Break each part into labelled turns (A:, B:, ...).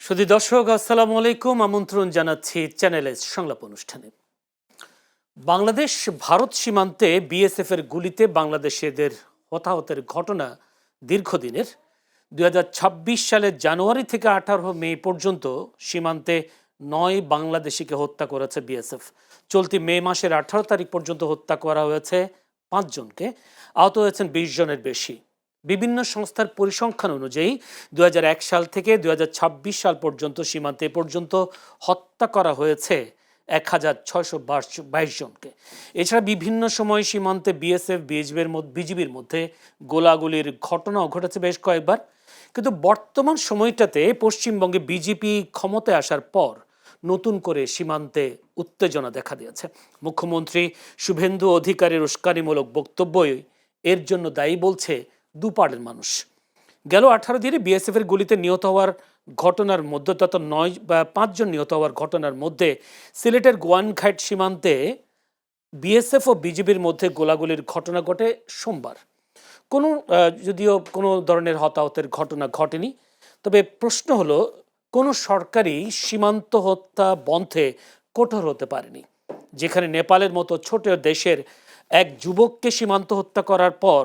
A: সুধী দর্শক আসসালামু আলাইকুম, আমন্ত্রণ জানাচ্ছি চ্যানেলের সংলাপ অনুষ্ঠানে। বাংলাদেশ ভারত সীমান্তে বিএসএফ এর গুলিতে বাংলাদেশিদের হতাহতের ঘটনা দীর্ঘদিনের। 2026 সালের জানুয়ারি থেকে 18 মে পর্যন্ত সীমান্তে 9 বাংলাদেশিকে হত্যা করেছে বিএসএফ। চলতি মে মাসের 18 তারিখ পর্যন্ত হত্যা করা হয়েছে 5 জনকে, আহত হয়েছেন 20 জনের বেশি। বিভিন্ন সংস্থার পরিসংখ্যান অনুযায়ী 2001 সাল থেকে 2026 সাল পর্যন্ত সীমান্তে পর্যন্ত হত্যা করা হয়েছে 1622 জনকে। এছাড়া বিভিন্ন সময় সীমান্তে বিএসএফ বিজিবির মধ্যে গোলাগুলির ঘটনাও ঘটেছে বেশ কয়েকবার। কিন্তু বর্তমান সময়টাতে পশ্চিমবঙ্গে বিজেপি ক্ষমতায় আসার পর নতুন করে সীমান্তে উত্তেজনা দেখা দিয়েছে। মুখ্যমন্ত্রী শুভেন্দু অধিকারীর উস্কানিমূলক বক্তব্যই এর জন্য দায়ী বলছে দুপাড়ের মানুষ। গেল 18 দিনে বিএসএফ এর গুলিতে নিহত হওয়ার ঘটনার মধ্যে তত 5 জন নিহত হওয়ার ঘটনার মধ্যে সিলেটের গোয়াইনঘাট সীমান্তে বিএসএফ ও বিজিবির মধ্যে গোলাগুলির ঘটনা ঘটে সোমবার। যদিও কোনো ধরনের হতাহতের ঘটনা ঘটেনি, তবে প্রশ্ন হলো কোনো সরকারি সীমান্ত হত্যা বন্ধে কঠোর হতে পারেনি। যেখানে নেপালের মতো ছোট দেশের এক যুবককে সীমান্ত হত্যা করার পর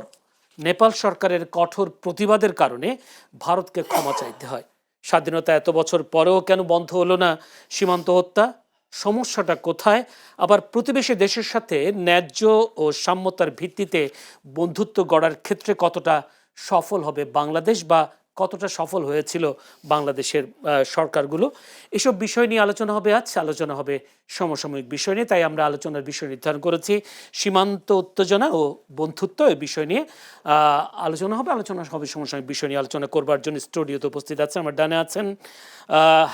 A: নেপাল সরকারের কঠোর প্রতিবাদের কারণে ভারতকে ক্ষমা চাইতে হয়। স্বাধীনতা এত বছর পরেও কেন বন্ধ হলো না সীমান্ত হত্যা? সমস্যাটা কোথায়? আবার প্রতিবেশী দেশের সাথে ন্যায্য ও সাম্যতার ভিত্তিতে বন্ধুত্ব গড়ার ক্ষেত্রে কতটা সফল হবে বাংলাদেশ, বা কতটা সফল হয়েছিল বাংলাদেশের সরকারগুলো? এসব বিষয় নিয়ে আলোচনা হবে আজ। আলোচনা হবে সমসাময়িক বিষয় নিয়ে, তাই আমরা আলোচনার বিষয় নির্ধারণ করেছি সীমান্ত উত্তেজনা ও বন্ধুত্ব। এই বিষয় নিয়ে আলোচনা হবে সমসাময়িক বিষয় নিয়ে আলোচনা করবার জন্য স্টুডিওতে উপস্থিত আছেন, আমার ডানে আছেন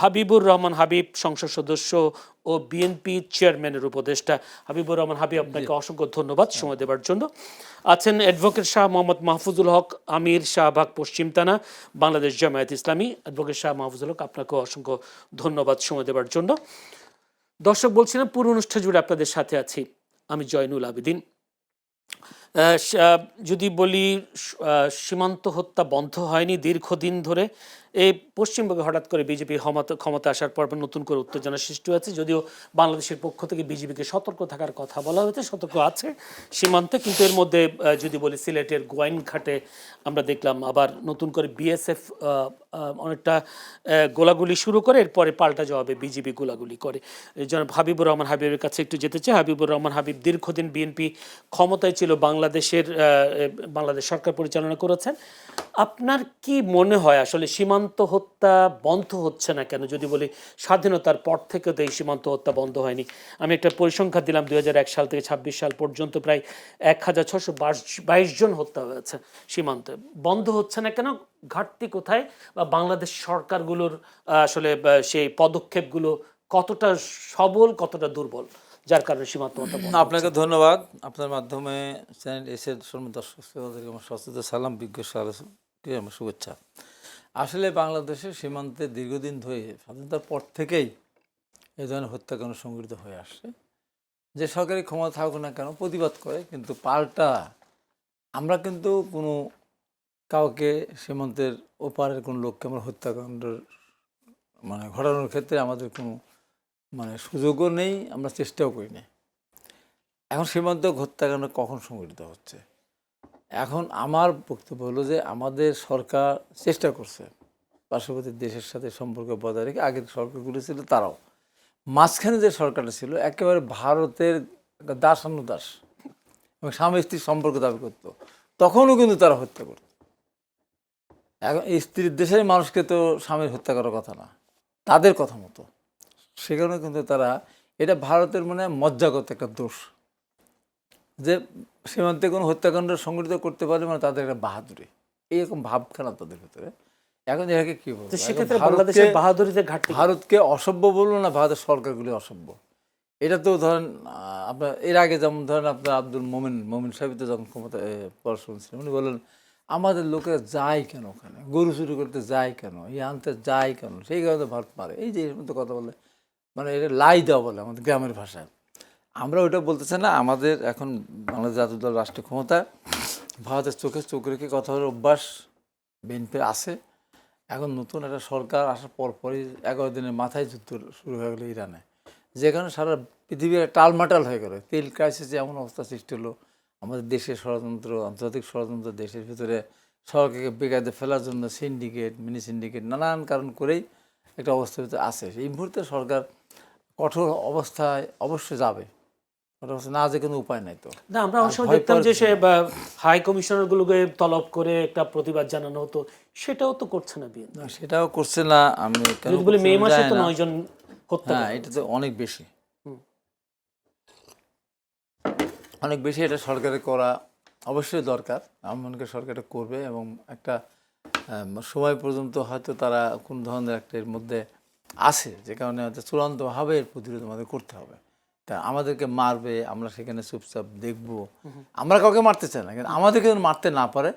A: হাবিবুর রহমান হাবিব, সংসদ সদস্য ও বিএনপি চেয়ারম্যানের উপদেষ্টা। হাবিবুর রহমান হাবিব, আপনাকে অসংখ্য ধন্যবাদ সময় দেওয়ার জন্য। আছেন অ্যাডভোকেট শাহ মোহাম্মদ মাহফুজুল হক আমির, শাহবাগ পশ্চিম থানা, বাংলাদেশ জামায়াত ইসলামী। অ্যাডভোকেট শাহ মাহফুজুল হক, আপনাকে অসংখ্য ধন্যবাদ সময় দেওয়ার জন্য। দর্শক, বলছিলাম পুরো অনুষ্ঠান জুড়ে আপনাদের সাথে আছি আমি জয়নুল আবেদিন। যদি বলি সীমান্ত হত্যা বন্ধ হয়নি দীর্ঘদিন ধরে। এই পশ্চিমবঙ্গে হঠাৎ করে বিজেপি ক্ষমতা আসার পর নতুন করে উত্তেজনা সৃষ্টি হয়েছে। যদিও বাংলাদেশের পক্ষ থেকে বিজেপিকে সতর্ক থাকার কথা বলা হয়েছে, সতর্ক আছে সীমান্তে, কিন্তু এর মধ্যে যদি বলি সিলেটের গোয়াইনঘাটে আমরা দেখলাম আবার নতুন করে বিএসএফ অনেকটা গোলাগুলি শুরু করে, এরপরে পাল্টা জবাবে বিজেপি গোলাগুলি করে। এই জন্য হাবিবুর রহমান হাবিবের কাছে একটু যেতে চাই। হাবিবুর রহমান হাবিব, দীর্ঘদিন বিএনপি ক্ষমতায় ছিল, বাংলাদেশ সরকার পরিচালনা করেছেন। আপনার কি মনে হয় আসলে সীমান্ত হত্যা বন্ধ হচ্ছে না কেন? যদি বলি স্বাধীনতার পর থেকে তো এই সীমান্ত হত্যা বন্ধ হয়নি। আমি একটা পরিসংখ্যান দিলাম, 2001 সাল থেকে 26 সাল পর্যন্ত প্রায় 1622 জন হত্যা হয়েছে সীমান্তে। বন্ধ হচ্ছে না কেন? ঘাটতি কোথায়? বা বাংলাদেশ সরকারগুলোর আসলে সেই পদক্ষেপগুলো কতটা সবল, কতটা দুর্বল, যার কারণে সীমান্ত হত্যা বন্ধ?
B: আপনাকে ধন্যবাদ। আপনার মাধ্যমে চ্যানেল এসের দর্শক শ্রোতাদেরকে আমার সশ্রদ্ধ সালাম, বিজ্ঞ সালামকে আমার শুভেচ্ছা। আসলে বাংলাদেশের সীমান্তে দীর্ঘদিন ধরে স্বাধীনতার পর থেকেই এই ধরনের হত্যাকাণ্ড সংঘটিত হয়ে আসছে। যে সরকারি ক্ষমতা থাকুক না কেন প্রতিবাদ করে, কিন্তু পাল্টা আমরা কিন্তু কোনো কাউকে সীমান্তের ওপারের কোনো লোককে আমরা হত্যাকাণ্ডের ঘটানোর ক্ষেত্রে আমাদের কোনো সুযোগও নেই, আমরা চেষ্টাও করি না। এখন সীমান্ত হত্যাকাণ্ড কখন সংঘটিত হচ্ছে? এখন আমার বক্তব্য হলো যে আমাদের সরকার চেষ্টা করছে পার্শ্ববর্তী দেশের সাথে সম্পর্ক বজায় রেখে। আগের সরকারগুলো ছিল তারাও, মাঝখানে যে সরকারটা ছিল একেবারে ভারতের দাসানুদাস এবং স্বামী স্ত্রীর সম্পর্ক দাবি করতো, তখনও কিন্তু তারা হত্যা করত। এখন স্ত্রীর দেশের মানুষকে তো স্বামীর হত্যা করার কথা না, তাদের কথা মতো। সেখানে কিন্তু তারা, এটা ভারতের মজ্জাগত একটা দোষ যে সীমান্তে কোনো হত্যাকাণ্ড সংঘটিত করতে পারে, তাদের একটা বাহাদুরি, এইরকম ভাবখানা তাদের ভিতরে। এখন এটাকে কি বলবো, ভারতকে অসভ্য বলবো না, ভারতের সরকারগুলি অসভ্য। এটা তো ধরেন আপনার এর আগে যেমন ধরেন আপনার আব্দুল মোমিন সাহেব তো যখন ক্ষমতা পড়াশোনা ছিলেন, উনি বলেন আমাদের লোকেরা যায় কেন ওখানে, গরু চুরি করতে যায় কেন, আনতে যায় কেন, সেই কারণে ভারত মারে। এই যে এর মতো কথা বলে, এটা লাই দেওয়া বলে আমাদের গ্রামের ভাষায়। আমরা ওইটা বলতেছি না। আমাদের এখন বাংলাদেশ জাতীয় দল রাষ্ট্রীয় ক্ষমতা, ভারতের চোখে চোখ রেখে কথা বলার অভ্যাস বিএনপির আছে, এখন নতুন একটা সরকার আসার পরই 11 দিনের মাথায় যুদ্ধ শুরু হয়ে গেলো ইরানে, যেখানে সারা পৃথিবী টালমাটাল হয়ে গেল। তেল ক্রাইসিসে এমন অবস্থা সৃষ্টি হলো, আমাদের দেশের ষড়যন্ত্র, আন্তর্জাতিক ষড়যন্ত্র, দেশের ভিতরে সরকারকে বেকায়দে ফেলার জন্য সিন্ডিকেট, মিনি সিন্ডিকেট, নানান কারণ করেই একটা অবস্থার ভিতরে আছে। এই মুহূর্তে সরকার কঠোর অবস্থায় অবশ্যই যাবে, কঠোর অবস্থা না যে কোনো উপায় নাই। তো
A: না, আমরা অবশ্য দেখতাম যে সে হাই কমিশনার গুলোকে তলব করে একটা প্রতিবাদ জানানো হতো, সেটাও তো করছে না বিএনপি।
B: না, সেটাও করছে না। আমি কেন
A: যদি বলি
B: করছে
A: মে
B: আমি
A: মাসে
B: জানি
A: তো
B: না।
A: 9 জন হত্যা
B: হ্যাঁ,
A: করা
B: এটা
A: হয়েছে।
B: তো অনেক বেশি, অনেক বেশি। এটা সরকারের করা অবশ্যই দরকার। আমি মনে করি সরকার এটা করবে এবং একটা সময় পর্যন্ত হয়তো তারা কোন ধরনের একটা এর মধ্যে আছে, যে কারণে হয়তো চূড়ান্তভাবে এর প্রতিরোধ আমাদের করতে হবে। তা আমাদেরকে মারবে, আমরা সেখানে চুপচাপ দেখব, আমরা কাউকে মারতে চাই না, কিন্তু আমাদেরকে যেন মারতে না পারে,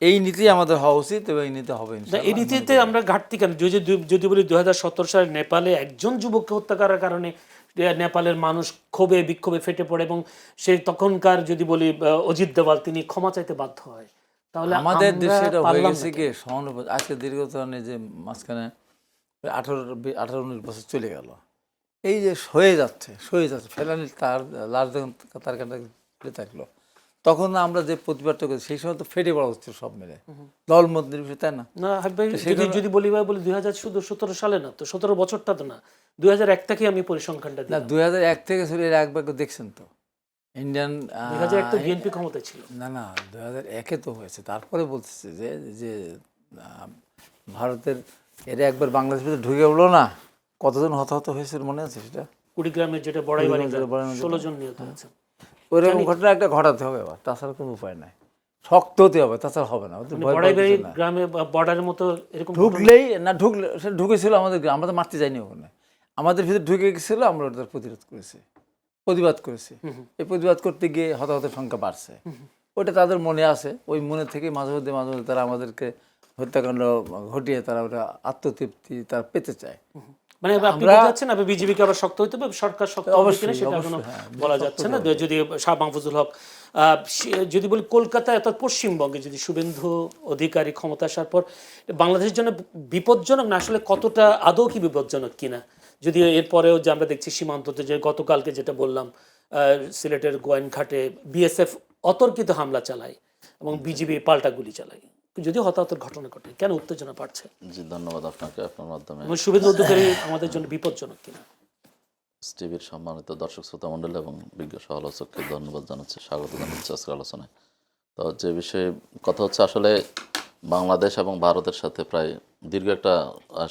B: এই নীতি আমাদের হওয়া উচিত এবং এই নীতি হবে
A: না,
B: ইনশাআল্লাহ।
A: এই নীতিতে আমরা ঘাটতি কেন? যদি বলি 2017 সালে নেপালে একজন যুবককে হত্যা করার কারণে নেপালের মানুষ ক্ষোভে বিক্ষোভে ফেটে পড়ে এবং সে তখনকার যদি বলি অজিত দেওয়াল তিনি ক্ষমা চাইতে বাধ্য হয়, তাহলে
B: আমাদের
A: আমরা
B: দেশে এটা হয়ে
A: পারলাম
B: গেছে
A: না
B: কি
A: কেন?
B: সহানুভূতি। আজকে দীর্ঘতনে যে মাঝখানে 18-19 বছর চলে গেল, এই যে সয়ে যাচ্ছে ফেলানি তার লাশ যখন তার কাটা ফেলে থাকলো, তখন আমরা যে প্রতিবাদটা করি সেই সময় তো ফেটে পড়া হচ্ছে সব মিলে, দলমত নির্বিশেষে, তাই না?
A: না হাবিব ভাই, যদি বলি 2017 সালে না তো, 17 বছরটা তো না, 2001 থেকে আমি পরিসংখ্যানটা
B: না,
A: দিলাম।
B: 2001 থেকে শুরু এর এক ভাগ্য দেখছেন তো ইন্ডিয়ান
A: 2001 তো বিএনপি ক্ষমতায় ছিল।
B: না 2001-এ তো হয়েছে। তারপরে বলতেছে যে যে আহ, ভারতের এর একবার বাংলাদেশের ভিতরে ঢুকে উঠলো না, কতজন হতাহত হয়েছে মনে আছে সেটা?
A: কুড়িগ্রামের যেটা বড়াইবাড়ি গ্রাম,
B: বড়াইবাড়ি
A: 16 জন নিহত হয়েছে।
B: ওইরকম ঘটনা একটা ঘটাতে হবে, আবার তাছাড়া কোনো উপায় নাই, শক্ত হতে হবে, তাছাড়া হবে না। ওদের ভয় পাওয়ার
A: বড়াইবাড়ি
B: কিছু নাই।
A: গ্রামে বর্ডারের মতো এরকম
B: ঢুকলেই না, ঢুকলে সে ঢুকেছিল আমাদের গ্রাম, আমরা তো মারতে যাইনি ওখানে, আমাদের ভিতরে ঢুকে গেছিলো, আমরা ওটার প্রতিরোধ করেছি, প্রতিবাদ করেছি। এই প্রতিবাদ করতে গিয়ে হতাহতের সংখ্যা বাড়ছে, ওটা তাদের মনে আছে। ওই মনে থেকে মাঝে মধ্যে তারা আমাদেরকে হত্যাকাণ্ড ঘটিয়ে তারা ওটা আত্মতৃপ্তি তারা পেতে চায়।
A: মানে আপনি বলতে চাচ্ছেন আপনি বিজেপিকে আবার শক্ত হইতে হবে, সরকার শক্ত হবে কিনা সেটা এখনো বলা যাচ্ছে না। যদি শাহ মাহফুজুল হক যদি বলি কলকাতা অর্থাৎ পশ্চিমবঙ্গে যদি শুভেন্দু অধিকারী ক্ষমতা আসার পর বাংলাদেশের জন্য বিপজ্জনক না, আসলে কতটা আদৌ কি বিপজ্জনক কিনা, যদি এরপরেও যে আমরা দেখছি সীমান্ততে যে গতকালকে যেটা বললাম সিলেটের গোয়েনঘাটে বিএসএফ অতর্কিত হামলা চালায় এবং বিজিবি পাল্টা গুলি চালায়, যদি হতাহতের ঘটনা ঘটে, কেন উত্তেজনা বাড়ছে?
C: জি, ধন্যবাদ আপনাকে। আপনার মাধ্যমে
A: শুভেন্দু অধিকারী আমাদের জন্য বিপজ্জনক কিনা?
C: টিভির সম্মানিত দর্শক শ্রোতা মণ্ডলী এবং বিজ্ঞ সমালোচককে ধন্যবাদ জানাচ্ছি, স্বাগত জানাচ্ছি আজকের আলোচনায়। তো যে বিষয়ে কথা হচ্ছে, আসলে বাংলাদেশ এবং ভারতের সাথে প্রায় দীর্ঘ একটা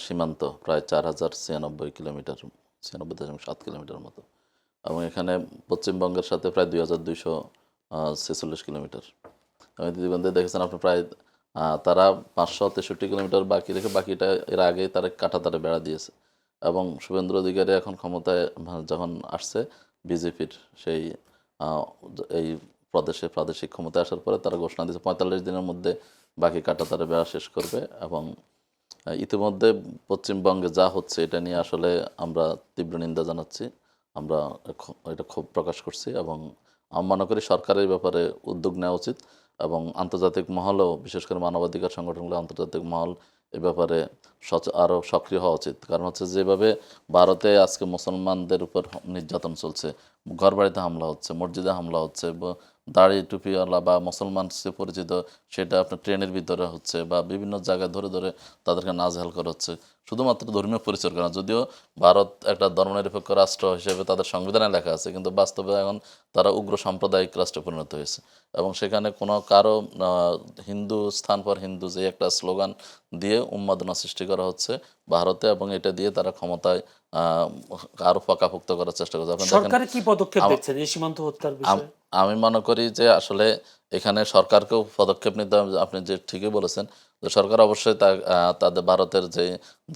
C: সীমান্ত, প্রায় 4096 কিলোমিটার, 96.7 কিলোমিটার মতো, এবং এখানে পশ্চিমবঙ্গের সাথে প্রায় 2246 কিলোমিটার। আমি ইতিমধ্যে দেখেছেন আপনি প্রায় তারা 563 কিলোমিটার বাকি রেখে বাকিটা এর আগে তারা কাঁটাতারে বেড়া দিয়েছে। এবং শুভেন্দু অধিকারী এখন ক্ষমতায় যখন আসছে বিজেপির সেই এই প্রাদেশিক ক্ষমতায় আসার পরে তারা ঘোষণা দিয়েছে 45 দিনের মধ্যে বাকি কাঁটাতারে বেড়া শেষ করবে। এবং ইতিমধ্যে পশ্চিমবঙ্গে যা হচ্ছে এটা নিয়ে আসলে আমরা তীব্র নিন্দা জানাচ্ছি, আমরা এটা ক্ষোভ প্রকাশ করছি এবং আমি মনে করি সরকারের ব্যাপারে উদ্যোগ নেওয়া উচিত এবং আন্তর্জাতিক মহলেও, বিশেষ করে মানবাধিকার সংগঠনগুলো, আন্তর্জাতিক মহল এ ব্যাপারে আরও সক্রিয় হওয়া উচিত। কারণ হচ্ছে যেভাবে ভারতে আজকে মুসলমানদের উপর নির্যাতন চলছে, ঘরবাড়িতে হামলা হচ্ছে, মসজিদে হামলা হচ্ছে, দাড়ি টুপিওয়ালা বা মুসলমান সে পরিচিত সেটা আপনার ট্রেনের ভিতরে হচ্ছে বা বিভিন্ন জায়গায় ধরে ধরে তাদেরকে নাজেহাল করা হচ্ছে শুধুমাত্র ধর্মীয় পরিচয় করা। যদিও ভারত একটা ধর্মনিরপেক্ষ রাষ্ট্র হিসেবে তাদের সংবিধানে লেখা আছে, কিন্তু বাস্তবে এখন তারা উগ্র সাম্প্রদায়িক রাষ্ট্রে পরিণত হয়েছে এবং সেখানে কোনো কারো হিন্দু স্থান পর হিন্দু যে একটা স্লোগান দিয়ে উন্মাদনা সৃষ্টি করা হচ্ছে ভারতে, এবং এটা দিয়ে তারা ক্ষমতায় আরো পাকাপোক্ত করার চেষ্টা করছে। আপনি দেখেন
A: সরকারের কি পদক্ষেপ দেখছেন এই সীমান্ত হত্যার বিষয়ে?
C: আমি মনে করি যে আসলে এখানে সরকারকেও পদক্ষেপ নিতে হবে। আপনি যে ঠিকই বলেছেন যে সরকার অবশ্যই তাদের ভারতের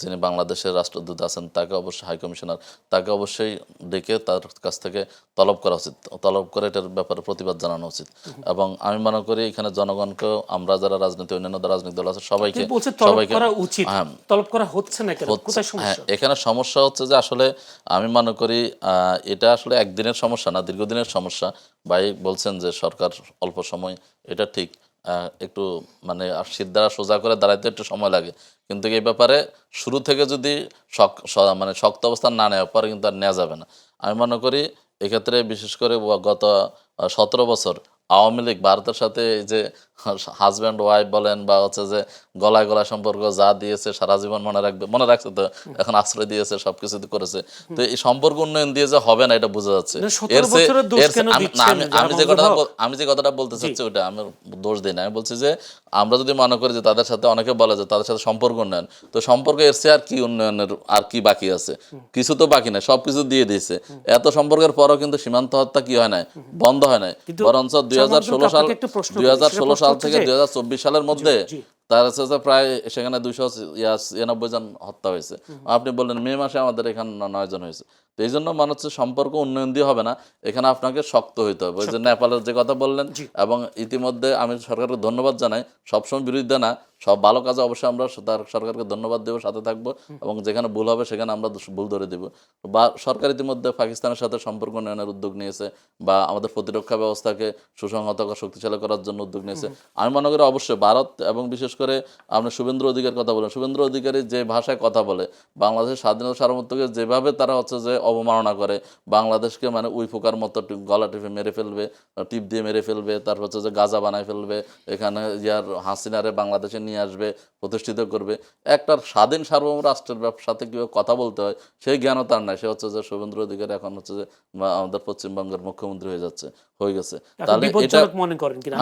C: যিনি বাংলাদেশের রাষ্ট্রদূত আছেন তাকে অবশ্যই হাই কমিশনার তাকে অবশ্যই ডেকে তার কাছ থেকে তলব করা উচিত, তলব করে এটার ব্যাপারে প্রতিবাদ জানানো উচিত। এবং আমি মনে করি এখানে জনগণকেও, আমরা যারা রাজনীতি, অন্যান্য রাজনৈতিক দল আছে সবাইকে
A: তলব করা হচ্ছে না কেন? কোথায় সমস্যা?
C: এখানে সমস্যা হচ্ছে যে আসলে আমি মনে করি এটা আসলে একদিনের সমস্যা না, দীর্ঘদিনের সমস্যা। ভাই বলছেন যে সরকার অল্প সময়, এটা ঠিক, একটু মানে সিদ্ধারা সোজা করে দাঁড়াইতে একটু সময় লাগে, কিন্তু এই ব্যাপারে শুরু থেকে যদি মানে শক্ত অবস্থান না নেওয়া পরে কিন্তু আর নেওয়া যাবে না। আমি মনে করি এক্ষেত্রে বিশেষ করে গত 17 বছর আওয়ামী লীগ ভারতের সাথে এই যে হাজব্যান্ড ওয়াইফ বলেন বা হচ্ছে যে গলায় গলায় সম্পর্ক যা দিয়েছে সারা জীবন মনে রাখবে, মনে রাখছে তো, এখন আশ্রয় দিয়েছে, সবকিছু করেছে। তো এই সম্পর্ক উন্নয়ন দিয়ে যে হবে না এটা বোঝা যাচ্ছে।
A: না, 17 বছরের দোষ কেন দিচ্ছেন
C: আমি যে কথাটা বলতে চাচ্ছি ওটা আমি দোষ দিই না, আমি বলছি যে আমরা যদি মনে করি যে তাদের সাথে, অনেকে বলে যে তাদের সাথে সম্পর্ক উন্নয়ন, তো সম্পর্ক এর চেয়ে আর কি উন্নয়নের আর কি বাকি আছে? কিছু তো বাকি নাই, সবকিছু দিয়ে দিয়েছে। এত সম্পর্কের পরও কিন্তু সীমান্ত হত্যা কি হয় নাই, বন্ধ হয় নাই, বরঞ্চ 2016 সাল থেকে 2024 সালের মধ্যে তার হচ্ছে প্রায় সেখানে 299 জন হত্যা হয়েছে। আপনি বললেন মে মাসে আমাদের এখানে 9 জন হয়েছে। তো এই জন্য মনে হচ্ছে সম্পর্ক উন্নয়ন দিয়ে হবে না, এখানে আপনাকে শক্ত হইতে হবে। ওই যে নেপালের যে কথা বললেন, এবং ইতিমধ্যে আমি সরকারকে ধন্যবাদ জানাই, সবসময় বিরোধিতা না, সব ভালো কাজে অবশ্যই আমরা তার সরকারকে ধন্যবাদ দেবো, সাথে থাকবো, এবং যেখানে ভুল হবে সেখানে আমরা ভুল ধরে দেবো। বা সরকার ইতিমধ্যে পাকিস্তানের সাথে সম্পর্ক উন্নয়নের উদ্যোগ নিয়েছে, বা আমাদের প্রতিরক্ষা ব্যবস্থাকে সুসংহত শক্তিশালী করার জন্য উদ্যোগ নিয়েছে। আমি মনে করি অবশ্যই ভারত, এবং বিশেষ করে আপনি শুভেন্দু অধিকারীর কথা বলেন, শুভেন্দু অধিকারী যে ভাষায় কথা বলে, বাংলাদেশের স্বাধীনতা সার্বভৌমত্বকে যেভাবে তারা হচ্ছে যে অবমাননা করে, বাংলাদেশকে মানে উই পোকার মতো গলা টিপে মেরে ফেলবে, টিপ দিয়ে মেরে ফেলবে, তারপর হচ্ছে যে গাজা বানায় ফেলবে, এখানে ইয়ার হাসিনারে বাংলাদেশে নিয়ে আসবে, প্রতিষ্ঠিত করবে। একটা স্বাধীন সার্বভৌম রাষ্ট্রের সাথে কীভাবে কথা বলতে হয় সেই জ্ঞানও তার নাই। সে হচ্ছে যে শুভেন্দু অধিকারী এখন হচ্ছে যে আমাদের পশ্চিমবঙ্গের মুখ্যমন্ত্রী হয়ে গেছে। তাহলে এটা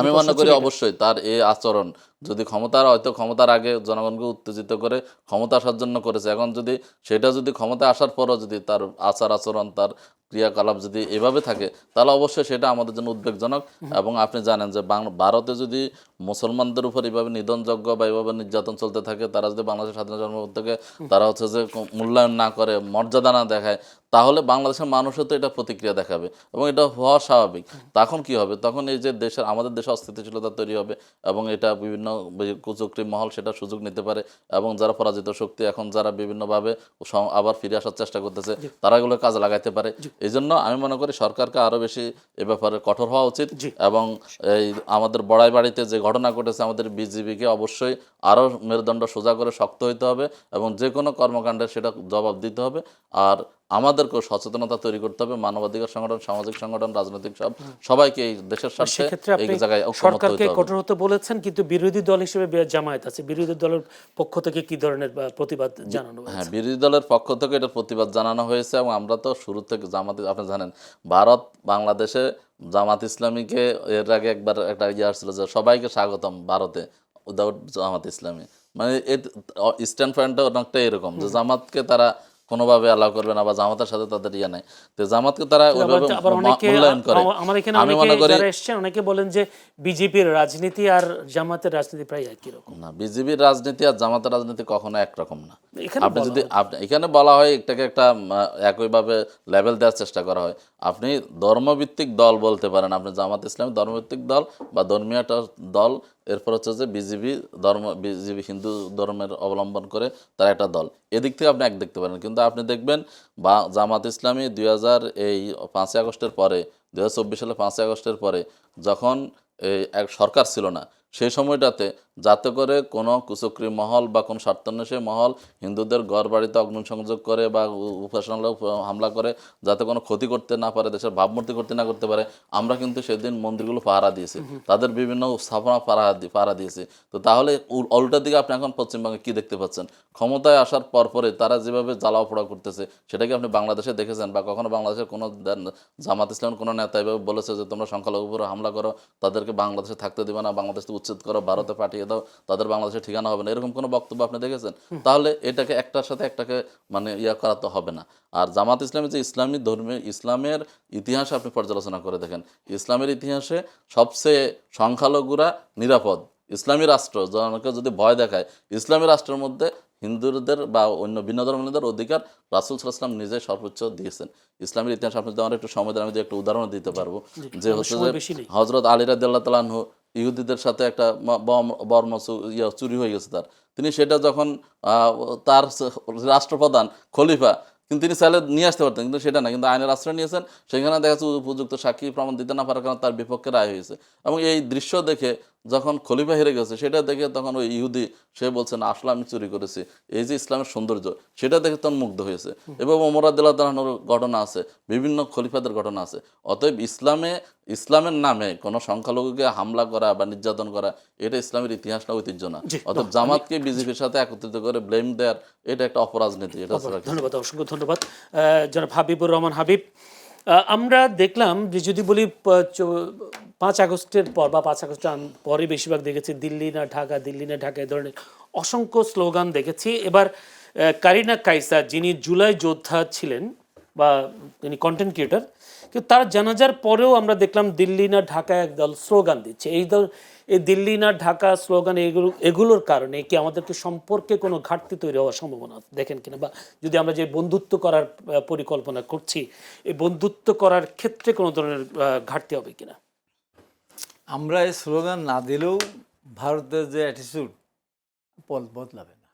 C: আমি মনে করি অবশ্যই তার এই আচরণ, যদি ক্ষমতার আগে জনগণকে উত্তেজিত করে ক্ষমতা আসার জন্য করেছে, এখন যদি সেটা যদি ক্ষমতায় আসার পরও যদি তার আচার আচরণ, তার ক্রিয়াকলাপ যদি এভাবে থাকে, তাহলে অবশ্যই সেটা আমাদের জন্য উদ্বেগজনক। এবং আপনি জানেন যে ভারতে যদি মুসলমানদের উপর এইভাবে নিধনযজ্ঞ বা এইভাবে নির্যাতন চলতে থাকে, তারা যদি বাংলাদেশের স্বাধীনতা থেকে তারা হচ্ছে যে মূল্যায়ন না করে, মর্যাদা না দেখায়, তাহলে বাংলাদেশের মানুষও তো এটা প্রতিক্রিয়া দেখাবে, এবং এটা হওয়া স্বাভাবিক। তখন কি হবে? তখন এই যে আমাদের দেশে অস্থিতিশীলতা তৈরি হবে, এবং এটা বিভিন্ন কুচক্রী মহল সেটা সুযোগ নিতে পারে, এবং যারা পরাজিত শক্তি এখন যারা বিভিন্নভাবে আবার ফিরে আসার চেষ্টা করতেছে, তারা এগুলো কাজে লাগাইতে পারে। এই জন্য আমি মনে করি সরকারকে আরো বেশি এ ব্যাপারে কঠোর হওয়া উচিত। এবং এই আমাদের বড়াই বাড়িতে যে ঘটনা ঘটেছে, আমাদের বিজিবিকে অবশ্যই আরো মেরুদণ্ড সোজা করে শক্ত হইতে হবে, এবং যে কোনো কর্মকাণ্ডের সেটা জবাব দিতে হবে। আর আমাদেরকেও সচেতনতা তৈরি করতে হবে, মানবাধিকার সংগঠন, সামাজিক সংগঠন, রাজনৈতিক সবাইকে এই দেশের স্বার্থে এই জায়গায়
A: সরকারকে কঠোর হতে বলেছেন, কিন্তু বিরোধী দল হিসেবে জামায়াত আছে, বিরোধী দলের পক্ষ থেকে কি ধরনের প্রতিবাদ জানানো হয়েছে?
C: হ্যাঁ, বিরোধী দলের পক্ষ থেকে এটা প্রতিবাদ জানানো হয়েছে, এবং আমরা তো শুরু থেকে আপনি জানেন ভারত বাংলাদেশে জামাত ইসলামীকে এর আগে একবার একটা আসছিল যে সবাইকে স্বাগতম ভারতে উইদাউট জামাত ইসলামী, মানে স্ট্যান্ড পয়েন্টটা অনেকটা এরকম যে জামাতকে তারা কোনোভাবে অ্যালাউ করবে না, বা জামাতের সাথে তাদের নাই। তো জামাতকে তারা ওইভাবে মূল্যায়ন করে।
A: আমি মনে করি অনেকে বলেন যে বিজেপির রাজনীতি আর জামাতের রাজনীতি প্রায় একই রকম।
C: না, বিজেপির রাজনীতি আর জামাতের রাজনীতি কখনো একরকম না। আপনি যদি এখানে বলা হয় এটাকে একটা একইভাবে লেভেল দেওয়ার চেষ্টা করা হয়। আপনি ধর্মভিত্তিক দল বলতে পারেন, আপনি জামাত ইসলামী ধর্মভিত্তিক দল বা ধর্মীয় একটা দল, এরপর হচ্ছে যে বিজেপি হিন্দু ধর্মের অবলম্বন করে তারা একটা দল, এদিক থেকে আপনি এক দেখতে পারেন। কিন্তু আপনি দেখবেন বা জামাত ইসলামী 5ই আগস্টের পরে, 2024 সালে 5ই আগস্টের পরে যখন এক সরকার ছিল না, সেই সময়টাতে যাতে করে কোনো কুচক্রী মহল বা কোনো স্বার্থান্বেষী মহল হিন্দুদের ঘর বাড়িতে অগ্নিসংযোগ করে বা উপাসনালয়ে হামলা করে যাতে কোনো ক্ষতি করতে না পারে, দেশের ভাবমূর্তি করতে না করতে পারে, আমরা কিন্তু সেদিন মন্দিরগুলো পাহারা দিয়েছি, তাদের বিভিন্ন স্থাপনা পাহারা দিয়েছি। তো তাহলে উল্টা দিকে আপনি এখন পশ্চিমবঙ্গে কি দেখতে পাচ্ছেন? ক্ষমতায় আসার পরে তারা যেভাবে জ্বালাও পোড়া করতেছে, সেটা কি আপনি বাংলাদেশে দেখেছেন? বা কখনো বাংলাদেশের কোনো জামাত ইসলামের কোনো নেতা এভাবে বলেছে যে তোমরা সংখ্যালঘুর উপরে হামলা করো, তাদেরকে বাংলাদেশে থাকতে দিবে না, বাংলাদেশ থেকে উচ্ছেদ করো, ভারতে পাঠিয়ে দাও, তাদের বাংলাদেশে ঠিকানা হবে না, এরকম কোনো বক্তব্য আপনি দেখেছেন? তাহলে এটাকে একটার সাথে একটাকে মানে করা তো হবে না। আর জামাত ইসলামী যে ইসলামী ধর্মে, ইসলামের ইতিহাস আপনি পর্যালোচনা করে দেখেন, ইসলামের ইতিহাসে সবচেয়ে সংখ্যালঘুরা নিরাপদ। ইসলামী রাষ্ট্র জনকে যদি ভয় দেখায়, ইসলামী রাষ্ট্রের মধ্যে হিন্দুদের বা অন্য ভিন্ন ধর্মের অধিকার রাসূল সাল্লাল্লাহু আলাইহি ওয়াসাল্লাম নিজে সর্বোচ্চ দিয়েছেন। ইসলামের ইতিহাস আপনি যদি আমার একটু সময় দেন, আমি একটু উদাহরণ দিতে পারবো। যে হচ্ছে যে হযরত আলী রাদিয়াল্লাহু তাআলা আনহু ইহুদিদের সাথে একটা বর্ম চুরি হয়ে গেছে তার, তিনি সেটা যখন তার রাষ্ট্রপ্রধান খলিফা, কিন্তু তিনি চাইলে নিয়ে আসতে পারতেন, কিন্তু সেটা না, কিন্তু আইনের আশ্রয় নিয়েছেন। সেখানে দেখা যাচ্ছে উপযুক্ত সাক্ষী প্রমাণ দিতে না পারার কারণে তার বিপক্ষে রায় হয়েছে। এবং এই দৃশ্য দেখে যখন খলিফা হেরে গেছে সেটা দেখে তখন ওই ইহুদি সে বলছে না আসলে আমি চুরি করেছি, এই যে ইসলামের সৌন্দর্য সেটা দেখে তখন মুগ্ধ হয়েছে। এবং ওমর রাদিয়াল্লাহু তাআলার ঘটনা আছে, বিভিন্ন খলিফাদের ঘটনা আছে। অতএব ইসলামের নামে কোনো সংখ্যালঘুকে হামলা করা বা নির্যাতন করা এটা ইসলামের ইতিহাস না, ঐতিহ্য না।
A: জি,
C: অতএব জামাতকে বিজেপির সাথে একত্রিত করে ব্লেম দেওয়ার এটা একটা অপরাজনীতি। এটা ছাড়া কিছু না।
A: ধন্যবাদ, অসংখ্য ধন্যবাদ জনাব হাবিবুর রহমান হাবিব। আমরা দেখলাম যে যদি বলি 5 আগস্টের পর বা 5 আগস্ট পরে বেশিরভাগ দেখেছি দিল্লি না ঢাকা, দিল্লি না ঢাকা এই ধরনের অসংখ্য স্লোগান দেখেছি। এবার কারিনা কাইসা যিনি জুলাই যোদ্ধা ছিলেন বা তিনি কন্টেন্ট ক্রিয়েটর, কিন্তু তার জানাজার পরেও আমরা দেখলাম দিল্লি না ঢাকা একদল স্লোগান দিচ্ছে। এই দিল্লি না ঢাকা স্লোগান এগুলোর কারণে কি আমাদেরকে সম্পর্কে কোনো ঘাটতি তৈরি হওয়ার সম্ভাবনা দেখেন কিনা, বা যদি আমরা যে বন্ধুত্ব করার পরিকল্পনা করছি এই বন্ধুত্ব করার ক্ষেত্রে কোনো ধরনের ঘাটতি হবে কিনা?
B: আমরা এই স্লোগান না দিলেও ভারতের যে অ্যাটিটিউড বদলাবে না।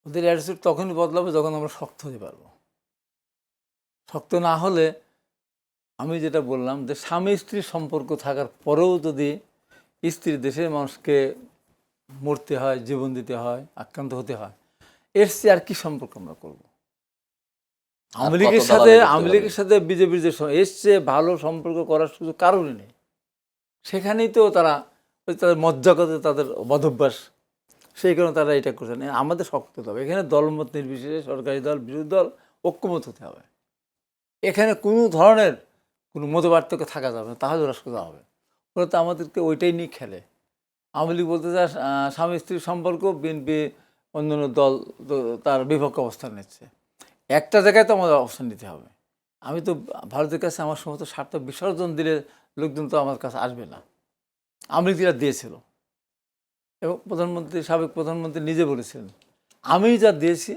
B: ওদের অ্যাটিটিউড তখনই বদলাবে যখন আমরা শক্ত হতে পারবো। শক্ত না হলে আমি যেটা বললাম যে স্বামী স্ত্রীর সম্পর্ক থাকার পরেও যদি স্ত্রী দেশের মানুষকে মরতে হয়, জীবন দিতে হয়, আক্রান্ত হতে হয়, এর চেয়ে আর কি সম্পর্ক আমরা করবো? আওয়ামী লীগের সাথে বিজেপির যে এর চেয়ে ভালো সম্পর্ক করার সুযোগ কারণই নেই। সেখানেই তো তারা তাদের মজ্জাগত তাদের বদভ্যাস, সেই কারণে তারা এটা করছে না। আমাদের শক্ত হতে হবে, এখানে দলমত নির্বিশেষে সরকারি দল বিরোধী দল ঐক্যমত হতে হবে। এখানে কোনো ধরনের কোনো মতপার্থক্য থাকা যাবে না, তাহলে ওরা সোজা হবে। ওরা তো আমাদেরকে ওইটাই নিয়ে খেলে। আওয়ামী লীগ বলতে চায় স্বামী স্ত্রীর সম্পর্ক, বিএনপি অন্যান্য দল তার বিপক্ষ অবস্থান নিচ্ছে। একটা জায়গায় তো আমাদের অবস্থান নিতে হবে। আমি তো ভারতের কাছে আমার সমস্ত স্বার্থ বিসর্জন দিলে লোকজন তো আমার কাছে আসবে না। আওয়ামী লীগ যেটা দিয়েছিল এবং সাবেক প্রধানমন্ত্রী নিজে বলেছিলেন, আমি যা দিয়েছি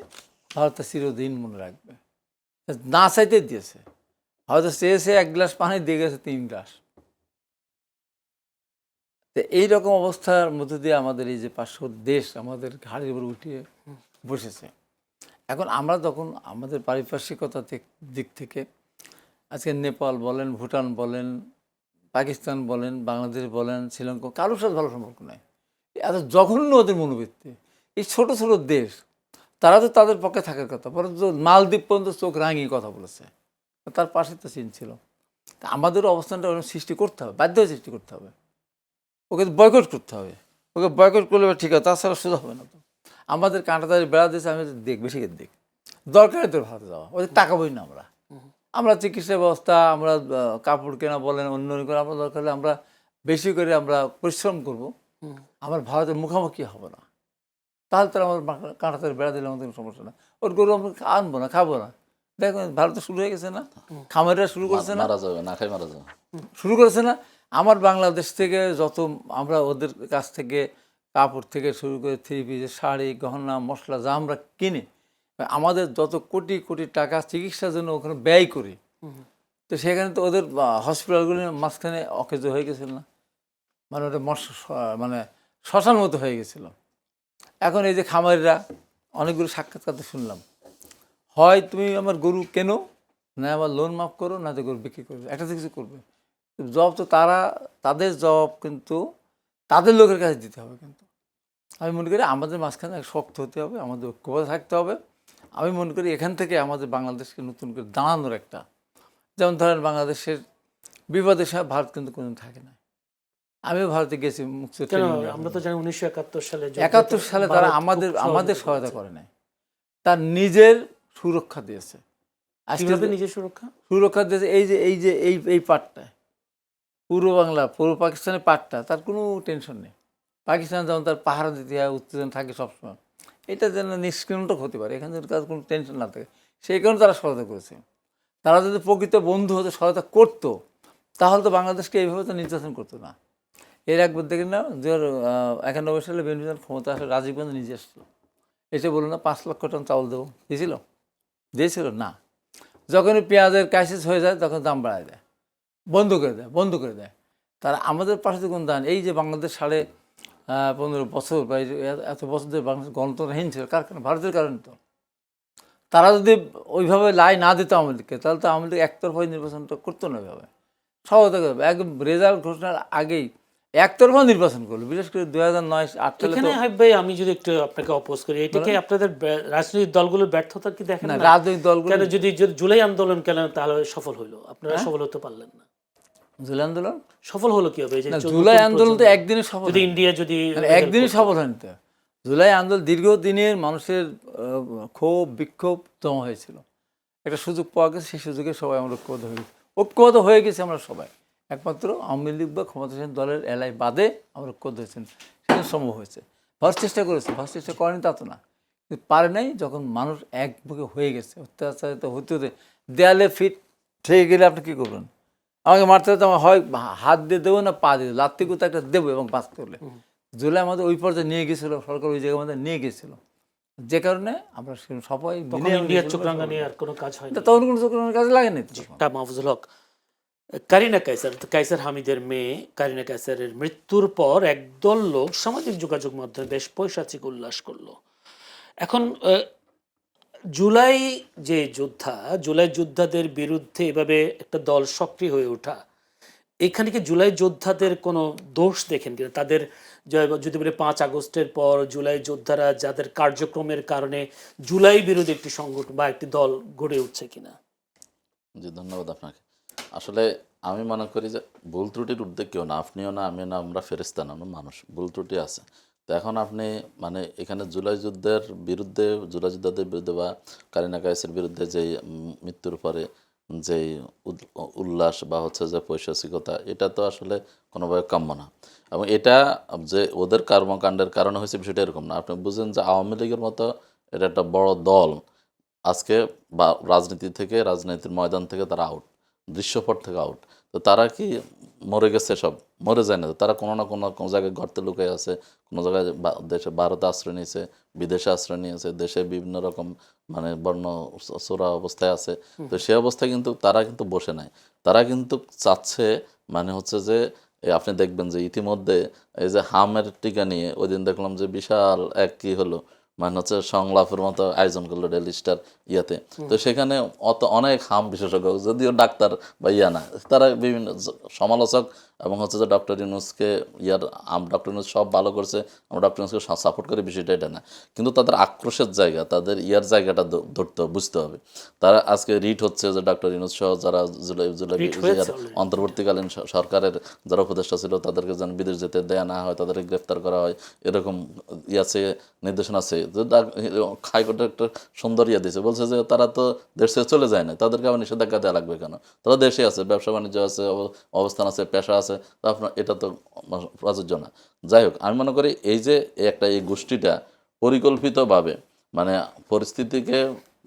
B: ভারতের চিরদিন মনে রাখবে। না চাইতে দিয়েছে, হয়তো চেয়েছে 1 গ্লাস পানি, দিয়ে গেছে 3 গ্লাস। তো এইরকম অবস্থার মধ্যে দিয়ে আমাদের এই যে 500 দেশ আমাদের ঘাড়ের উপর উঠিয়ে বসেছে। এখন আমরা যখন আমাদের পারিপার্শ্বিকতা দিক থেকে আজকে নেপাল বলেন, ভুটান বলেন, পাকিস্তান বলেন, বাংলাদেশ বলেন, শ্রীলঙ্কা, কারোর সাথে ভালো সম্পর্ক নেই। এত জঘন্য ওদের মনোবৃত্তি। এই ছোট ছোট দেশ, তারা তো তাদের পক্ষে থাকার কথা, বরঞ্চ মালদ্বীপ পর্যন্ত চোখ রাঙিয়ে কথা বলেছে, তার পাশে তো চীন ছিল। তা আমাদেরও অবস্থানটা ওরকম সৃষ্টি করতে হবে, বাধ্য হয়ে সৃষ্টি করতে হবে। ওকে বয়কট করতে হবে। ওকে বয়কট করলে ঠিক আছে, তাছাড়া সোজা হবে না তো। আমাদের কাঁটাতারি বেড়া দিয়েছে, আমি বেশি দিক দরকারে তোর ভারতে যাওয়া, ওদের টাকা বই না। আমরা চিকিৎসা ব্যবস্থা, আমরা কাপড় কেনা বলেন, অন্য করে আমরা দরকার হলে আমরা বেশি করে আমরা পরিশ্রম করব, আমার ভারতের মুখোমুখি হবে না। তাহলে তারা আমার কাঁটাতারি বেড়া দিলে আমাদের কোনো সমস্যা না। ওর গরু আমরা আনবো না, খাবো না। দেখুন ভারতে শুরু হয়ে গেছে না, খামারিরা শুরু করেছে না,
C: মারা যাবে, না খাই মারা যাবে,
B: শুরু করেছে না। আমার বাংলাদেশ থেকে যত আমরা ওদের কাছ থেকে কাপড় থেকে শুরু করে 3 পিস, শাড়ি, গহনা, মশলা যা আমরা কিনি, আমাদের যত কোটি কোটি টাকা চিকিৎসার জন্য ওখানে ব্যয় করি, তো সেখানে তো ওদের হসপিটালগুলির মাঝখানে অকেজ হয়ে গেছিল না, মানে ওটা মানে শ্মশান মতো হয়ে গেছিল। এখন এই যে খামারিরা, অনেকগুলো সাক্ষাৎকার শুনলাম, হয় তুমি আমার গরু কেনো, না আমার লোন মাফ করো, না তো গরু বিক্রি করবে, একটা কিছু করবে। জবাব তো তাদের জবাব কিন্তু তাদের লোকের কাছে দিতে হবে। কিন্তু আমি মনে করি আমাদের মাঝখানে শক্ত হতে হবে, আমাদের ঐক্যবদ্ধ থাকতে হবে। আমি মনে করি এখান থেকে আমাদের বাংলাদেশকে নতুন করে দাঁড়ানোর একটা, যেমন ধরেন বাংলাদেশের বিপদের সময় ভারত কিন্তু কোনোদিন থাকে না। আমিও ভারতে গেছি,
A: আমরা তো জানি 1971 সালে
B: 71 সালে তারা আমাদের সহায়তা করে নাই, তার নিজের সুরক্ষা দিয়েছে।
A: কিভাবে নিজের সুরক্ষা
B: দিয়েছে? এই পাটটায়, পূর্ব বাংলা, পূর্ব পাকিস্তানের পাটটা, তার কোনো টেনশন নেই। পাকিস্তান যেমন তার পাহারা দিতে হয়, উত্তেজনা থাকে সবসময়, এটা যেন নিষ্ক্রিয়টা হতে পারে, এখানে কাজ কোনো টেনশন না থাকে, সেই কারণে তারা সহায়তা করেছে। তারা যদি প্রকৃত বন্ধু হতে সহায়তা করতো, তাহলে তো বাংলাদেশকে এইভাবে তো নির্যাতন করতো না। এর একবার দেখেন না, 1991 সালে বিএনপি ক্ষমতা আসলে রাজীব গান্ধী নিজে আসলো, এসে বললো না 5 লক্ষ টন চাউল দেবো, দিয়েছিল না। যখনই পেঁয়াজের ক্রাইসিস হয়ে যায় তখন দাম বাড়ায় দেয়, বন্ধ করে দেয়। তারা আমাদের পাশে যখন দান, এই যে বাংলাদেশ 15.5 বছর বা এত বছর ধরে বাংলাদেশ গণতন্ত্রহীন ছিল, কার কারণে? ভারতের কারণে তো। তারা যদি ওইভাবে লাই না দিত আওয়ামী লীগকে, তাহলে তো আওয়ামী লীগ একতরফা নির্বাচনটা করতো না। ওইভাবে সহায়তা করবে, একদম রেজাল্ট ঘোষণার আগেই একতরফা নির্বাচন করলো, বিশেষ করে 2009-8 সালে।
A: এখানে হাবিব ভাই আমি যদি একটু আপনাকে অপোজ করি, এটাকে আপনাদের রাজনৈতিক দলগুলোর ব্যর্থতা কি দেখেন
B: না,
A: না?
B: রাজনৈতিক দলগুলো
A: কেন যদি যদি জুলাই আন্দোলন কেন তাহলে সফল হলো, আপনারা সফল হতে পারলেন না?
B: জুলাই আন্দোলন,
A: সফল হলো কি হবে? এই যে
B: না,
A: নতুন
B: জুলাই আন্দোলন তো
A: প্রজন্ম,
B: একদিনে সফল
A: যদি
B: হয়নি।
A: ইন্ডিয়া যদি
B: মানে একদিনই সফল হয়নি তো। জুলাই আন্দোলন দীর্ঘদিনের মানুষের ক্ষোভ বিক্ষোভ জমা হয়েছিল, একটা সুযোগ পাওয়া গেছে, সেই সুযোগে সবাই আমরা ঐক্যবদ্ধ হয়ে গেছি আমরা সবাই। একমাত্র আওয়ামী লীগ বা ক্ষমতাসীন দলের এলাই বাদে আমরা ঐক্যবদ্ধ হয়েছেন, সেটা সম্ভব হয়েছে। ফার্স্ট চেষ্টা করেছে, ফার্স্ট চেষ্টা করেনি তা তো না, কিন্তু পারে নাই। যখন মানুষ একমুখে হয়ে গেছে, অত্যাচারিত হতে হতে দেয়ালে ফিট ঠেকে গেলে আপনি কী করবেন? আমাকে মারতে হতে আমার হয় হাত দিয়ে দেবো না পা দিয়ে, লাত্তি কুত্তা একটা দেবো এবং বাঁচতে হলে। জুলাই আমাদের ওই পর্যায়ে নিয়ে গেছিলো, সরকার ওই জায়গার মধ্যে নিয়ে গেছিলো, যে কারণে আমরা সবাই মিলে
A: ইন্ডিয়ার চোখরাঙ্গা নিয়ে আর কোনো কাজ হয়নি।
B: তখন কোনো চোখের কাজে লাগেনি তো তখন।
A: তা মাহফুজুল হক, কারিনা কায়সার, কায়সার হামিদের মেয়ে কারিনা কায়সারের মৃত্যুর পর একদল লোক সামাজিক যোগাযোগ মাধ্যমে বেশ পৈশাচিক উল্লাস করলো। এখন জুলাই যে যোদ্ধা, জুলাই যোদ্ধাদের বিরুদ্ধে এভাবে একটা দল সক্রিয় হয়ে ওঠা, এখানে কি জুলাই যোদ্ধাদের কোনো দোষ দেখেন কিনা? তাদের যদি বলে 5 আগস্টের পর জুলাই যোদ্ধারা যাদের কার্যক্রমের কারণে জুলাই বিরোধী একটি সংগঠন বা একটি দল গড়ে উঠছে কিনা?
C: জি, ধন্যবাদ আপনাকে। আসলে আমি মনে করি যে ভুল ত্রুটির ঊর্ধ্বে কেউ না, আপনিও না, আমিও না, আমরা ফেরেশতা না, আমরা মানুষ, ভুল ত্রুটি আছে। তো এখন আপনি মানে এখানে জুলাই যুদ্ধের বিরুদ্ধে, জুলাই যোদ্ধাদের বিরুদ্ধে বা কারিনা কায়েসের বিরুদ্ধে যেই মৃত্যুর পরে যেই উল্লাস বা হচ্ছে যে পৈশাচিকতা, এটা তো আসলে কোনোভাবে কাম্য না। এবং এটা যে ওদের কর্মকাণ্ডের কারণে হয়েছে বিষয়টা এরকম না। আপনি বুঝেন যে আওয়ামী লীগের মতো এটা একটা বড় দল আজকে বা রাজনীতি থেকে, রাজনীতির ময়দান থেকে তারা আউট, দৃশ্যপট থেকে আউট। তো তারা কি মরে গেছে? সব মরে যায় না তো, তারা কোনো না কোনো জায়গায় গর্তে লুকিয়ে আছে, কোনো জায়গায় দেশে ভারতে আশ্রয় নিয়েছে, বিদেশে আশ্রয় নিয়েছে, দেশে বিভিন্ন রকম মানে বর্ণ চোরা অবস্থায় আছে। তো সেই অবস্থায় কিন্তু তারা কিন্তু বসে নাই, তারা কিন্তু চাচ্ছে মানে হচ্ছে যে আপনি দেখবেন যে ইতিমধ্যে এই যে হামের টিকা নিয়ে ওই দিন দেখলাম যে বিশাল এক কি হলো, মানে হচ্ছে সংলাপের মতো আয়োজন করলো ডেইলি স্টার ইয়াতে। তো সেখানে অনেক হাম বিশেষজ্ঞ, যদিও ডাক্তার বা ইয়া না, তারা বিভিন্ন সমালোচক এবং হচ্ছে যে ডক্টর ইউনূসকে ডক্টর ইউনূস সব ভালো করছে, আমরা ডক্টর ইউনূসকে সাপোর্ট করি, বিষয়টা এটা না। কিন্তু তাদের আক্রোশের জায়গা, তাদের জায়গাটা ধরতে হবে, বুঝতে হবে। তারা আজকে রিট হচ্ছে যে ডক্টর ইউনূস সহ যারা জুলাই অন্তর্বর্তীকালীন সরকারের যারা উপদেষ্টা ছিল তাদেরকে যেন বিদেশ যেতে দেয়া না হয়, তাদেরকে গ্রেফতার করা হয়, এরকম আছে নির্দেশনা আছে। হাইকোর্টের একটা সুন্দর দিয়েছে, বলছে যে তারা তো দেশে চলে যায় না, তাদেরকে আবার নিষেধাজ্ঞা দেওয়া লাগবে কেন? তারা দেশে আছে, ব্যবসা বাণিজ্য আছে, অবস্থান আছে, পেশা আছে, তা আপনার এটা তো প্রযোজ্য না। যাই হোক, আমি মনে করি এই যে এই গোষ্ঠীটা পরিকল্পিতভাবে মানে পরিস্থিতিকে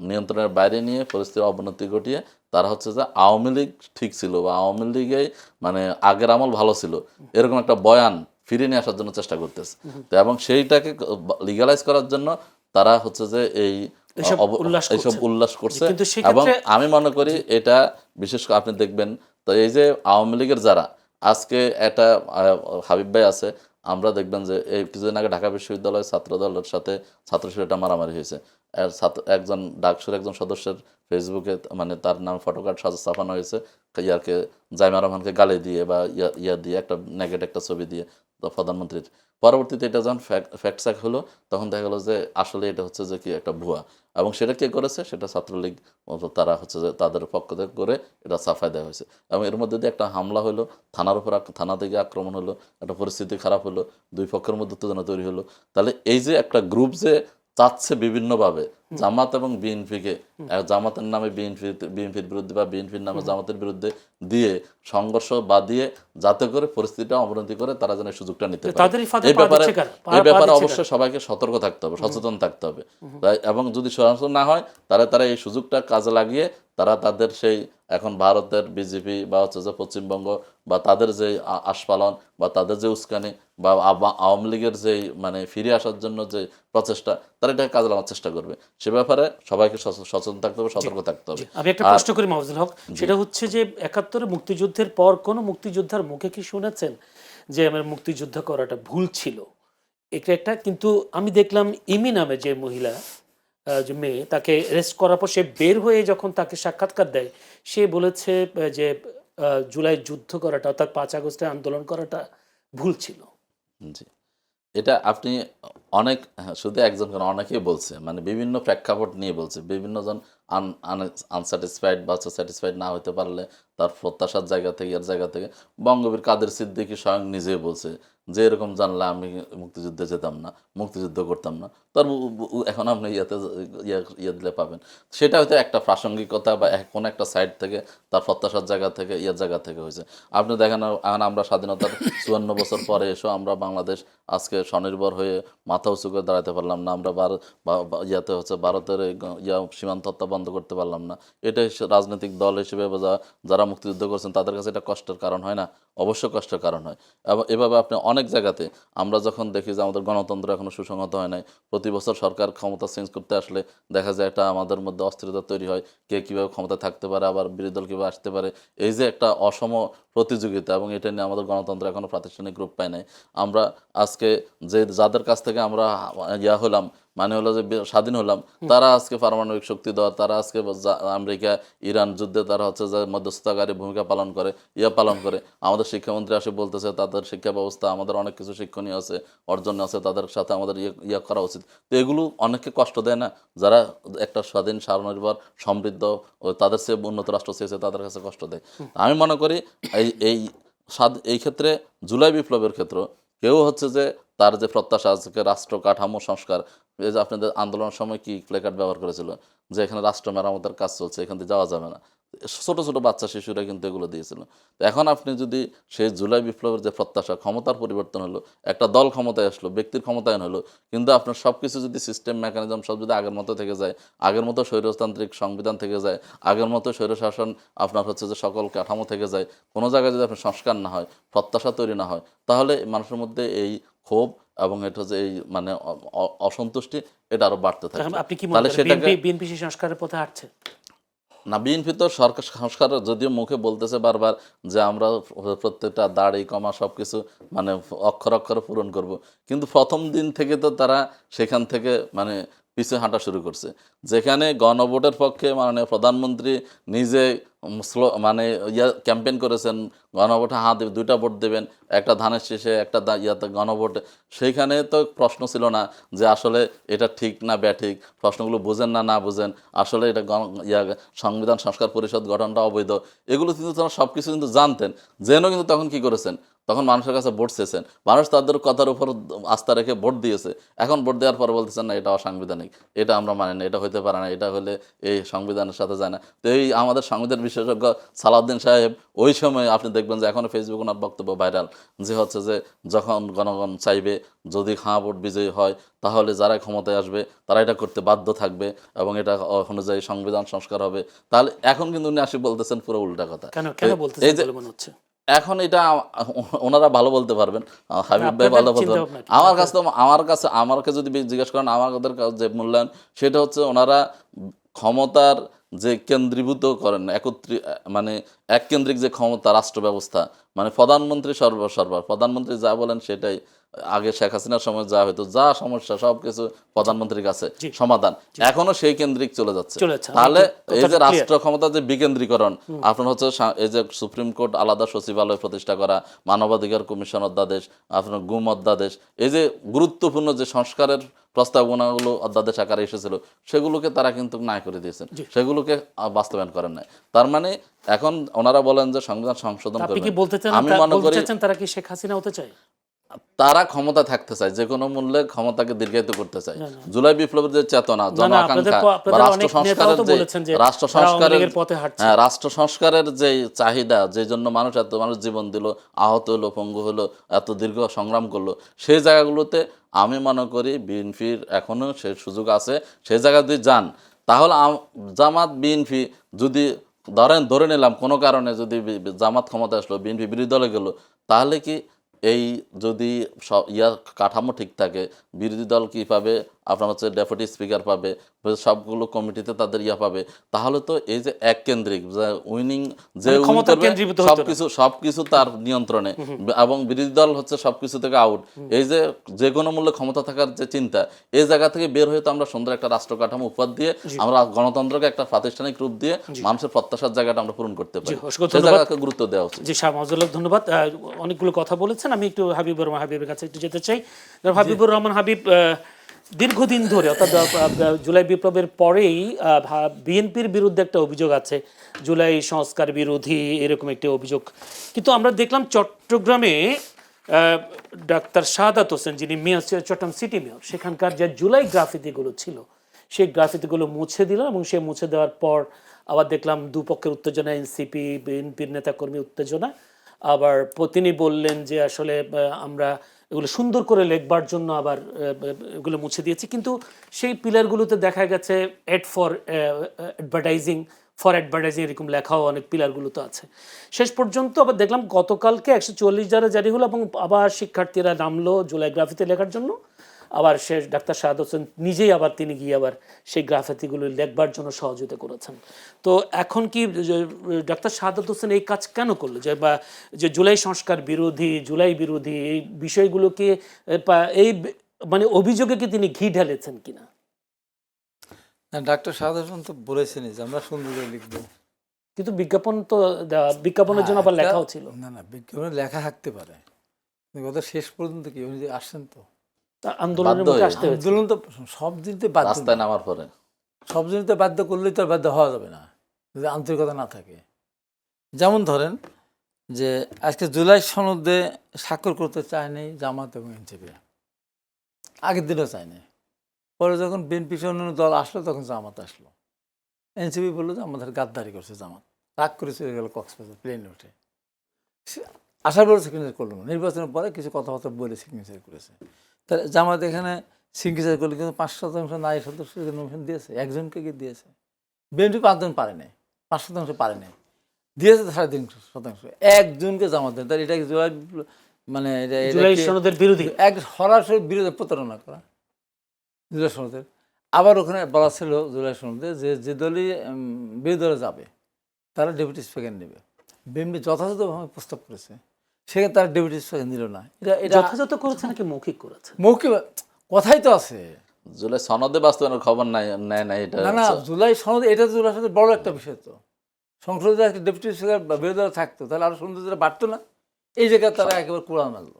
C: নিয়ন্ত্রণের বাইরে নিয়ে পরিস্থিতির অবনতি ঘটিয়ে তারা হচ্ছে যে আওয়ামী লীগ ঠিক ছিল বা আওয়ামী লীগে মানে আগের আমল ভালো ছিল এরকম একটা বয়ান ফিরিয়ে নিয়ে আসার জন্য চেষ্টা করতেছে। তো এবং সেইটাকে লিগালাইজ করার জন্য তারা হচ্ছে যে এইসব উল্লাস করছে। এবং আমি মনে করি এটা বিশেষ করে আপনি দেখবেন তো এই যে আওয়ামী লীগের যারা আজকে একটা হাবিব ভাই আছে, আমরা দেখবেন যে এই কিছুদিন আগে ঢাকা বিশ্ববিদ্যালয়ের ছাত্র দলের সাথে ছাত্র শিবিরটা মারামারি হয়েছে। একজন ডাকসুর একজন সদস্যের ফেসবুকে মানে তার নামে ফটোকার্ড ছাপানো হয়েছে, ইয়ারকে জাইমা রহমানকে গালি দিয়ে বা ইয়া দিয়ে একটা নেগেটিভ একটা ছবি দিয়ে প্রধানমন্ত্রীর। পরবর্তীতে এটা যখন ফ্যাক্ট চেক হলো তখন দেখা গেলো যে আসলে এটা হচ্ছে যে কি একটা ভুয়া, এবং সেটা কে করেছে? সেটা ছাত্রলীগ, তারা হচ্ছে যে তাদের পক্ষ থেকে করে এটা সাফাই দেওয়া হয়েছে। এবং এর মধ্যে দিয়ে একটা হামলা হলো, থানার উপর থানা থেকে আক্রমণ হলো, একটা পরিস্থিতি খারাপ হলো, দুই পক্ষের মধ্যে উত্তেজনা তৈরি হলো। তাহলে এই যে একটা গ্রুপ যে চাচ্ছে বিভিন্নভাবে জামাত এবং বিএনপিকে, জামাতের নামে বিএনপির বিরুদ্ধে বা বিএনপির নামে জামাতের বিরুদ্ধে দিয়ে সংঘর্ষ বাদিয়ে যাতে করে পরিস্থিতিটা অবনতি করে তারা যেন সুযোগটা নিতে পারে, এই ব্যাপারে অবশ্যই সবাইকে সতর্ক থাকতে হবে, সচেতন থাকতে হবে। এবং যদি সচেতন না হয় তাহলে তারা এই সুযোগটা কাজে লাগিয়ে তারা তাদের সেই এখন ভারতের বিজেপি বা হচ্ছে যে পশ্চিমবঙ্গ বা তাদের যে আস্ফালন বা তাদের যে উস্কানি বা আওয়ামী লীগের যে মানে ফিরে আসার জন্য যে প্রচেষ্টা, তারা এটাকে কাজে লাগানোর চেষ্টা করবে। সে ব্যাপারে সবাইকে সচেতন থাকতে হবে, সতর্ক থাকতে হবে।
A: আমি একটা প্রশ্ন করি মাহফুজুল হক, সেটা হচ্ছে যে 71 মুক্তিযুদ্ধের পর কোন মুক্তিযোদ্ধার মুখে কি শুনেছেন যে আমার মুক্তিযুদ্ধ করাটা ভুল ছিল? এটা একটা, কিন্তু আমি দেখলাম ইমি নামে যে মহিলা, যে মেয়ে, তাকে অ্যারেস্ট করার পর সে বের হয়ে যখন তাকে সাক্ষাৎকার দেয় সে বলেছে যে জুলাই যুদ্ধ করাটা অর্থাৎ 5 আগস্টে আন্দোলন করাটা ভুল ছিল?
C: জি, এটা আপনি অনেক, হ্যাঁ, শুধু একজন কেন, অনেকেই বলছে, মানে বিভিন্ন প্রেক্ষাপট নিয়ে বলছে, বিভিন্ন জন আনস্যাটিসফাইড বা স্যাটিসফাইড না হতে পারলে তার প্রত্যাশার জায়গা থেকে, এর জায়গা থেকে বঙ্গবীর কাদের সিদ্দিকী স্বয়ং নিজেই বলছে যে এরকম জানলে আমি মুক্তিযুদ্ধে যেতাম না, মুক্তিযুদ্ধ করতাম না। তার এখন আপনি ইয়ে দিলে পাবেন, সেটা হয়তো একটা প্রাসঙ্গিকতা বা কোনো একটা সাইড থেকে তার প্রত্যাশার জায়গা থেকে, ইয়ের জায়গা থেকে হয়েছে। আপনি দেখেন, এখন আমরা স্বাধীনতার 54 বছর পরে এসেও আমরা বাংলাদেশ আজকে স্বনির্ভর হয়ে মাথা উঁচু করে দাঁড়াতে পারলাম না। আমরা ইয়াতে হচ্ছে ভারতের সীমান্ত হত্যা বন্ধ করতে পারলাম না। এটাই রাজনৈতিক দল হিসেবে বা যারা মুক্তিযুদ্ধ করছেন তাদের কাছে এটা কষ্টের কারণ হয় না? অবশ্যই কষ্টের কারণ হয়। এবং এভাবে আপনি অনেক জায়গাতে আমরা যখন দেখি যে আমাদের গণতন্ত্র এখনো সুসংহত হয় নাই, প্রতি বছর সরকার ক্ষমতা চেঞ্জ করতে আসলে দেখা যায় একটা আমাদের মধ্যে অস্থিরতা তৈরি হয়, কে কীভাবে ক্ষমতা থাকতে পারে, আবার বিরোধী দল কীভাবে আসতে পারে। এই যে একটা অসম প্রতিযোগিতা, এবং এটা নিয়ে আমাদের গণতন্ত্র এখনো প্রাতিষ্ঠানিক রূপ পায় নাই। আমরা আজকে যাদের কাছ থেকে আমরা হলাম, মানে হলো যে স্বাধীন হলাম, তারা আজকে পারমাণবিক শক্তি দেওয়ার, তারা আজকে আমেরিকা ইরান যুদ্ধে তারা হচ্ছে যে মধ্যস্থতাকারী ভূমিকা পালন করে। আমাদের শিক্ষামন্ত্রী আসে বলতেছে তাদের শিক্ষা ব্যবস্থা, আমাদের অনেক কিছু শিক্ষণীয় আছে, অর্জন আছে, তাদের সাথে আমাদের করা উচিত। তো এগুলো অনেককে কষ্ট দেয় না? যারা একটা স্বাধীন, স্বনির্ভর, সমৃদ্ধ ও তাদের চেয়ে উন্নত রাষ্ট্র চেয়েছে তাদের কাছে কষ্ট দেয়। আমি মনে করি এই ক্ষেত্রে জুলাই বিপ্লবের ক্ষেত্রে কেউ হচ্ছে যে তার যে প্রত্যাশা আজকে রাষ্ট্র কাঠামো সংস্কার, এই যে আপনাদের আন্দোলনের সময় কি প্লেকার্ড ব্যবহার করেছিল যে এখানে রাষ্ট্র মেরামতের কাজ চলছে, এখান থেকে যাওয়া যাবে না, ছোট ছোট বাচ্চা শিশুরা কিন্তু এগুলো দিয়েছিল। তো এখন আপনি যদি সেই জুলাই বিপ্লবের যে প্রত্যাশা, ক্ষমতার পরিবর্তন হলো, একটা দল ক্ষমতায় আসলো, ব্যক্তির ক্ষমতায়ন হলো, কিন্তু আপনার সব কিছু যদি সিস্টেম মেকানিজম সব যদি আগের মতো থেকে যায়, আগের মতো স্বৈরতান্ত্রিক সংবিধান থেকে যায়, আগের মতো স্বৈরশাসন আপনার হচ্ছে যে সকল কাঠামো থেকে যায়, কোনো জায়গায় যদি আপনার সংস্কার না হয়, প্রত্যাশা তৈরি না হয়, তাহলে মানুষের মধ্যে এই ক্ষোভ এবং এটা যে এই মানে অসন্তুষ্টি, এটা আরো বাড়তে থাকবে।
A: আপনি কি মনে
C: তাহলে
A: করেন
C: সেটাকে
A: বিএনপি সেই সংস্কারের পথে হাঁটছে?
C: না, বিএনপি তো সরকার সংস্কার যদিও মুখে বলতেছে বারবার যে আমরা প্রত্যেকটা দাড়ি কমা সব কিছু মানে অক্ষর অক্ষরে পূরণ করব, কিন্তু প্রথম দিন থেকে তো তারা সেখান থেকে মানে পিছু হাঁটা শুরু করছে। যেখানে গণভোটের পক্ষে মাননীয় প্রধানমন্ত্রী নিজে মানে ক্যাম্পেইন করেছেন, গণভোটে হাত দেবে, 2টা ভোট দেবেন, একটা ধানের শেষে, একটা ইয়াতে গণভোটে, সেইখানে তো প্রশ্ন ছিল না যে আসলে এটা ঠিক না ব্যাঠিক, প্রশ্নগুলো বুঝেন না বুঝেন, আসলে এটা সংবিধান সংস্কার পরিষদ গঠনটা অবৈধ, এগুলো কিন্তু তারা সব কিছু কিন্তু জানতেন। জেনেও কিন্তু তখন কি করেছেন, তখন মানুষের কাছে ভোট চেয়েছেন, মানুষ তাদের কথার উপর আস্থা রেখে ভোট দিয়েছে। এখন ভোট দেওয়ার পর বলতেছেন না এটা অসাংবিধানিক, এটা আমরা মানি না, এটা হতে পারে না, এটা হলে এই সংবিধানের সাথে যায় না। তো এই আমাদের সংবিধান বিশেষজ্ঞ সালাউদ্দিন সাহেব ওই সময় আপনি দেখবেন যে এখনও ফেসবুক ওনার বক্তব্য ভাইরাল, যে হচ্ছে যে যখন জনগণ চাইবে, যদি হাঁ ভোট বিজয়ী হয়, তাহলে যারা ক্ষমতায় আসবে তারা এটা করতে বাধ্য থাকবে এবং এটা অনুযায়ী সংবিধান সংস্কার হবে। তাহলে এখন কিন্তু উনি আসি বলতেছেন পুরো উল্টা কথা।
A: কেন বলতেছেন
C: এই যে
A: বলে মনে হচ্ছে?
C: এখন এটা ওনারা ভালো বলতে পারবেন, হাবিব ভাই ভালো বলতে পারবেন। আমাকে যদি জিজ্ঞেস করেন, আমাদের যে মূল্যায়ন সেটা হচ্ছে ওনারা ক্ষমতার যে কেন্দ্রীভূত করেন না, মানে এককেন্দ্রিক যে ক্ষমতা রাষ্ট্র ব্যবস্থা, মানে প্রধানমন্ত্রী প্রধানমন্ত্রী যা বলেন সেটাই। আগে শেখ হাসিনার সময় যা হয়তো, যা সমস্যা সবকিছু প্রধানমন্ত্রীর কাছে সমাধান, এখনো সেই কেন্দ্রিক চলে যাচ্ছে। তাহলে এই যে রাষ্ট্র ক্ষমতা যে বিকেন্দ্রীকরণ, আপনার হচ্ছে এই যে সুপ্রিম কোর্ট আলাদা সচিবালয় প্রতিষ্ঠা করা, মানবাধিকার কমিশন অধ্যাদেশ, আপনার গুম অধ্যাদেশ, এই যে গুরুত্বপূর্ণ যে সংস্কারের প্রস্তাবনাগুলো অধ্যাদেশ আকারে এসেছিল, সেগুলোকে তারা কিন্তু নাই করে দিয়েছেন, সেগুলোকে বাস্তবায়ন করেন নাই। তার মানে এখন ওনারা বলেন যে সংবিধান সংশোধন করবেন, আমি মনে করি
A: তারা কি শেখ হাসিনা হতে চায়?
C: তারা ক্ষমতা থাকতে চায়, যে কোনো মূল্যে ক্ষমতাকে দীর্ঘায়িত করতে চায়। জুলাই বিপ্লবের যে চেতনা, জন আকাঙ্ক্ষা বা রাষ্ট্র সংস্কারের যে চাহিদা, যে জন্য এত মানুষ জীবন দিল, আহত হলো, পঙ্গু হলো, এত দীর্ঘ সংগ্রাম করলো, সেই জায়গাগুলোতে আমি মনে করি বিএনপির এখনো সে সুযোগ আছে। সেই জায়গা যদি যান, তাহলে জামাত বিএনপি যদি ধরে নিলাম কোনো কারণে যদি জামাত ক্ষমতা আসলো, বিএনপি বিরোধী দলে গেল, তাহলে কি এই যদি কাঠামো ঠিক থাকে, বিরোধী দল কীভাবে আপনার হচ্ছে ডেপুটি স্পিকার পাবে, সবগুলো কমিটিতে তাদের পাবে, তাহলে তো এই যে এক কেন্দ্রিক উইনিং যে
A: মানে
C: win
A: ক্ষমতা
C: করবে,
A: কেন্দ্রীভূত হতো না।
C: সবকিছু তার নিয়ন্ত্রণে, এবং বিরোধী দল হচ্ছে সবকিছু থেকে আউট। এই যে কোনো মূল্যে ক্ষমতা থাকার যে চিন্তা, এই জায়গা থেকে বের হয়ে তো আমরা সুন্দর একটা রাষ্ট্র কাঠামো উপহার দিয়ে আমরা গণতন্ত্রকে একটা প্রাতিষ্ঠানিক রূপ দিয়ে মানুষের প্রত্যাশার জায়গাটা আমরা পূরণ করতে পারি,
A: অসংখ্য
C: সেই
A: ধন্যবাদ।
C: জায়গাকে গুরুত্ব দেওয়া উচিত।
A: জি শাহ মাহজুল্লাহ, ধন্যবাদ। অনেকগুলো কথা বলেছেন, আমি একটু হাবিবুর রহমান হাবিবের কাছে একটু যেতে চাই। হাবিবুর রহমান হাবিব, দীর্ঘদিন ধরে অর্থাৎ জুলাই বিপ্লবের পরেই বিএনপির বিরুদ্ধে একটা অভিযোগ আছে, জুলাই সংস্কার বিরোধী এরকম একটি অভিযোগ। কিন্তু আমরা দেখলাম চট্টগ্রামে ডাক্তার শাহাদাত হোসেন, যিনি মেয়র, চট্টগ্রাম সিটি মেয়র, সেখানকার যে জুলাই গ্রাফিতিগুলো ছিল সেই গ্রাফিতিগুলো মুছে দিল, এবং সে মুছে দেওয়ার পর আবার দেখলাম দুপক্ষের উত্তেজনা, এনসিপি বিএনপির নেতাকর্মী উত্তেজনা। আবার তিনি বললেন যে আসলে আমরা এগুলো সুন্দর করে লিখবার জন্য আবার এগুলো মুছে দিয়েছি, কিন্তু সেই পিলারগুলোতে দেখা গেছে এড ফর অ্যাডভার্টাইজিং, এরকম লেখাও অনেক পিলারগুলোতে আছে। শেষ পর্যন্ত আবার দেখলাম গতকালকে 144 ধারা জারি হলো, এবং আবার শিক্ষার্থীরা নামলো জুলাই গ্রাফিতি লেখার জন্য। আবার সে ডাক্তার শাহাদ হোসেন নিজেই আবার তিনি গিয়ে আবার সেই গ্রাফিতিগুলো লেখবার জন্য সহযোগিতা করেছেন। তো এখন কি ডাক্তার শাহাদ হোসেন এই কাজ কেন করলো, যে জুলাই সংস্কার বিরোধী, জুলাই বিরোধী এই বিষয়গুলোকে এই মানে অভিযোগে কি তিনি ঘি ঢেলেছেন কিনা?
B: ডাক্তার শাহাদ হোসেন তো বলেছেনই যে আমরা সুন্দর করে লিখবো,
A: কিন্তু বিজ্ঞাপন তো বিজ্ঞাপনের জন্য আবার লেখাও ছিল।
B: না না, বিজ্ঞাপনে লেখা থাকতে পারে, কথা শেষ পর্যন্ত কি উনি যে আসছেন তো
A: আন্দোলনের মুখে আসতে হয়েছে।
B: আন্দোলন তো সব জিনিসতে বাধ্য,
C: রাস্তায় নামার পরে
B: সব জিনিসতে বাধ্য করলেই তো আর বাধ্য হওয়া যাবে না যদি আন্তরিকতা না থাকে। যেমন ধরেন যে আজকে জুলাই সনদে স্বাক্ষর করতে চায়নি জামাত এবং এনসিপি, আগের দিনও চায়নি। পরে যখন বিএনপি অন্যান্য দল আসলো তখন জামাত আসলো, এনসিপি বললো যে আমাদের গাদ্দারি করছে জামাত, রাগ করে চলে গেল কক্সবাজার প্লেনে উঠে। আসার পরে সিগনেচার করলো না, নির্বাচনের পরে কিছু কথাবার্তা বলে সিগনেচার করেছে। তাহলে জামাত এখানে সিগনেচার করলে কিন্তু 5% নারী সদস্যকে নমিশন দিয়েছে, একজনকে গিয়ে দিয়েছে। বিএনপি 5 জন পারে নাই, 5% পারে নাই, দিয়েছে 3.5%, একজনকে জামাত দেন। তাহলে এটা জুলাই মানে
A: জুলাই সনদের বিরোধী,
B: এক সরাসরি বিরোধী প্রতারণা করা জুলাই সনদের। আবার ওখানে বলা ছিল জুলাই সনদে যে দলই বিরোধী দলে যাবে তারা ডেপুটি স্পিকার নেবে। বিএনপি যথাযথভাবে প্রস্তাব করেছে, সেখানে তারা ডেপুটি স্পিকার নিল না। এটা
A: যথাযথ করেছে নাকি মৌখিক করেছে?
B: মৌখিক কথাই তো আছে,
C: জুলাই সনদে বাস্তবায়নের খবর নেয় নাই এটা।
B: না জুলাই সনদ, এটা জুলাই সনদের বড় একটা বিষয়। তো সংসদে একটা ডেপুটি স্পিকার বা বিরোধী দল থাকতো তাহলে আরো সৌন্দর্যটা বাড়তো না। এই জায়গায় তারা একেবারে কোরআন মারলো,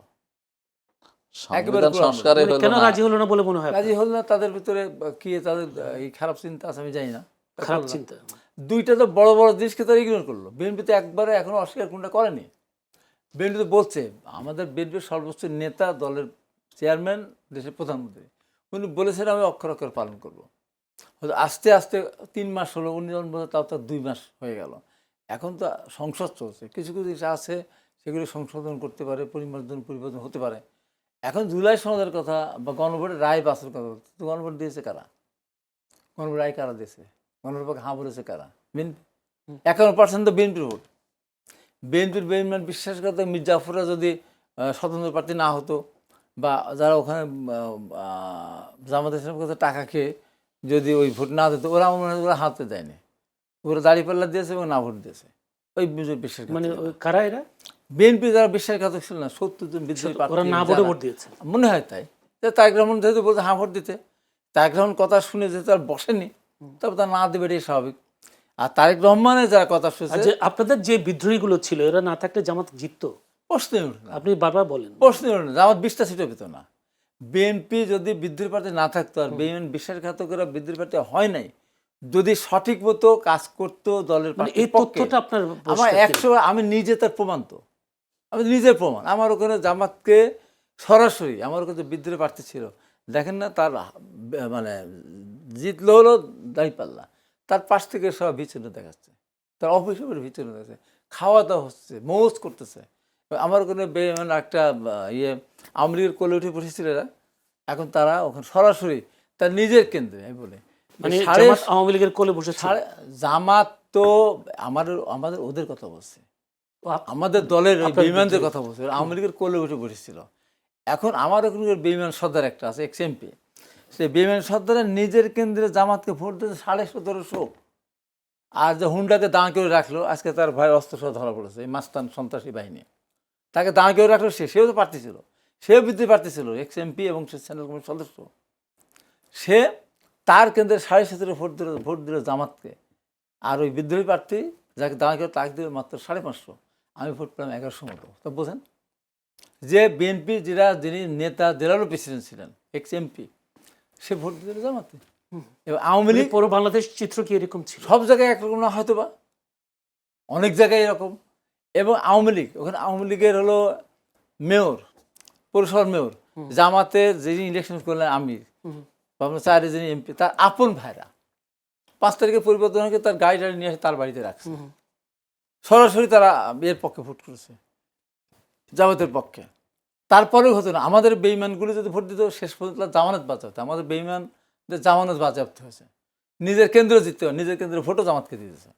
C: সংবিধান সংস্কারে হলো
A: কেন
C: না।
A: রাজি হলো না বলে মনে হয়?
B: রাজি হল না, তাদের ভিতরে কি তাদের এই খারাপ চিন্তা আছে আমি জানি না।
A: খারাপ চিন্তা।
B: দুইটা তো বড় বড় জিনিসকে তারা ইগনোর করলো। বিএনপি তো একবারে এখনো অস্বীকার কোনটা করেনি। বিএনপি তো বলছে আমাদের বিএনপির সর্বোচ্চ নেতা, দলের চেয়ারম্যান, দেশের প্রধানমন্ত্রী, উনি বলেছেন আমি অক্ষর অক্ষর পালন করবো। হয়তো আস্তে আস্তে 3 মাস হলো, উনি যখন বলে তাও তো 2 মাস হয়ে গেল। এখন তো সংসদ চলছে, কিছু কিছু জিনিস আছে সেগুলো সংশোধন করতে পারে, পরিবর্তন হতে পারে। এখন জুলাই সনদের কথা বা গণভোটের রায় বাসের কথা, তো গণভোট দিয়েছে কারা? গণভোট রায় কারা দিয়েছে? গণভোটের পক্ষে হাঁ বলেছে কারা? বিএনপি। 51% তো বিএনপির ভোট। বিএনপির বেঈমান বিশ্বাসঘাতক মির্জাফররা যদি স্বতন্ত্র প্রার্থী না হতো, বা যারা ওখানে জামাত ইসলামের কাছে টাকা খেয়ে যদি ওই ভোট না দিত, ওরা ওরা হাতে দেয়নি, ওরা দাঁড়িপাল্লা দিয়েছে এবং না ভোট দিয়েছে। ওই বিশ্বাস
A: মানে কারা এরা?
B: বিএনপি যারা বিশ্বাসঘাতক ছিল না, 70 জন বিদ্রোহী
A: ওরা না ভোটে ভোট দিয়েছে
B: মনে হয়। তাই তারেক রহমান যেহেতু বলতে হাঁ ভোট দিতে, তারেক রহমান কথা শুনে যেহেতু আর বসেনি, তবে তার না দেবে এটাই স্বাভাবিক। আর তারেক রহমানের যারা কথা শুনেছে,
A: আপনাদের যে বিদ্রোহীগুলো ছিল এরা না থাকলে জামাত জিততো?
B: প্রশ্নই ওঠে না,
A: আপনি বারবার বলেন
B: প্রশ্নই ওঠে না। জামাত 20টা সিটও পেত না। বিএনপি যদি বিদ্রোহী প্রার্থী না থাকতো, আর বেঈমান বিশ্বাসঘাতকেরা বিদ্রোহী প্রার্থী হয় নাই, যদি সঠিক মতো কাজ করতো দলের
A: এই তথ্যটা আপনার
B: আমার 100, আমি নিজে তার প্রমাণ, তো আমি নিজের প্রমাণ। আমার ওখানে জামাতকে সরাসরি আমার ওখানে বিদ্রোহী প্রার্থী ছিল, দেখেন না, তার মানে জিতলো হলো দাঁড়িপাল্লা, তার পাশ থেকে সব বিচ্ছিন্ন দেখাচ্ছে, তার অফিসের বিচ্ছিন্ন দেখাচ্ছে, খাওয়া দাওয়া হচ্ছে, মৌজ করতেছে। আমার ওখানে মানে একটা আওয়ামী লীগের কোলে উঠে বসেছিল এরা, এখন তারা ওখানে সরাসরি তার নিজের কেন্দ্রে, আমি বলে
A: মানে জামাত আওয়ামী লীগের কোলে বসে,
B: জামাত তো আমাদের ওদের কথা বলছে, আমাদের দলের বেঈমানদের কথা বলছে, আওয়ামী লীগের কোলে উঠে বসেছিল। এখন আমার ওখানে বেঈমান সর্দার একটা আছে, এক্স এমপি, সে বেইমান সর্দারের নিজের কেন্দ্রে জামাতকে ভোট দিতে 1750। আর যে হুন্ডাকে দাঁড় করে রাখলো, আজকে তার ভয় অস্ত্র সহ ধরা পড়েছে এই মাস্তান সন্ত্রাসী বাহিনী। তাকে দাঁড় করে রাখলো, সেও তো প্রার্থী ছিল, সেও বিদ্রোহী প্রার্থী ছিল, এক্স এমপি এবং সে সেন্ট্রাল কমিটির সদস্য। সে তার কেন্দ্রে 17.5 ভোট দিল জামাতকে। আর ওই বিদ্রোহী প্রার্থী যাকে দাঁড় করে তাকে দিল মাত্র 550। আমি ভোট পেলাম 1100 মতো। তো বোঝেন যে বিএনপি যিনি নেতা, জেলারও প্রেসিডেন্ট ছিলেন, এক্স এমপি, সে ভোট দিল জামাতে। এবং আওয়ামী লীগ
A: পুরো বাংলাদেশ চিত্র কি এরকম ছিল?
B: সব জায়গায় একরকম না হয়তো বা, অনেক জায়গায় এরকম। এবং আওয়ামী লীগ, ওখানে আওয়ামী লীগের হলো মেয়র, পৌরসভার মেয়র, জামাতের যিনি ইলেকশন করলেন আমির, ভাবনা 4 যিনি এমপি, তার আপন ভাইরা 5 তারিখে পরিবর্তন হয়ে তার গাড়ি টাড়ি নিয়ে এসে তার বাড়িতে রাখছে। সরাসরি তারা এর পক্ষে ভোট করেছে, জামাতের পক্ষে। তারপরেও হতো না। আমাদের বেইমানগুলো যদি ভোট দিত, শেষ পর্যন্ত জামানত বাঁচাতে, আমাদের বেইমানদের জামানত বাঁচাতে হয়েছে। নিজের কেন্দ্র জিততে হয়, নিজের কেন্দ্রে ভোটও জামাতকে দিতেছে।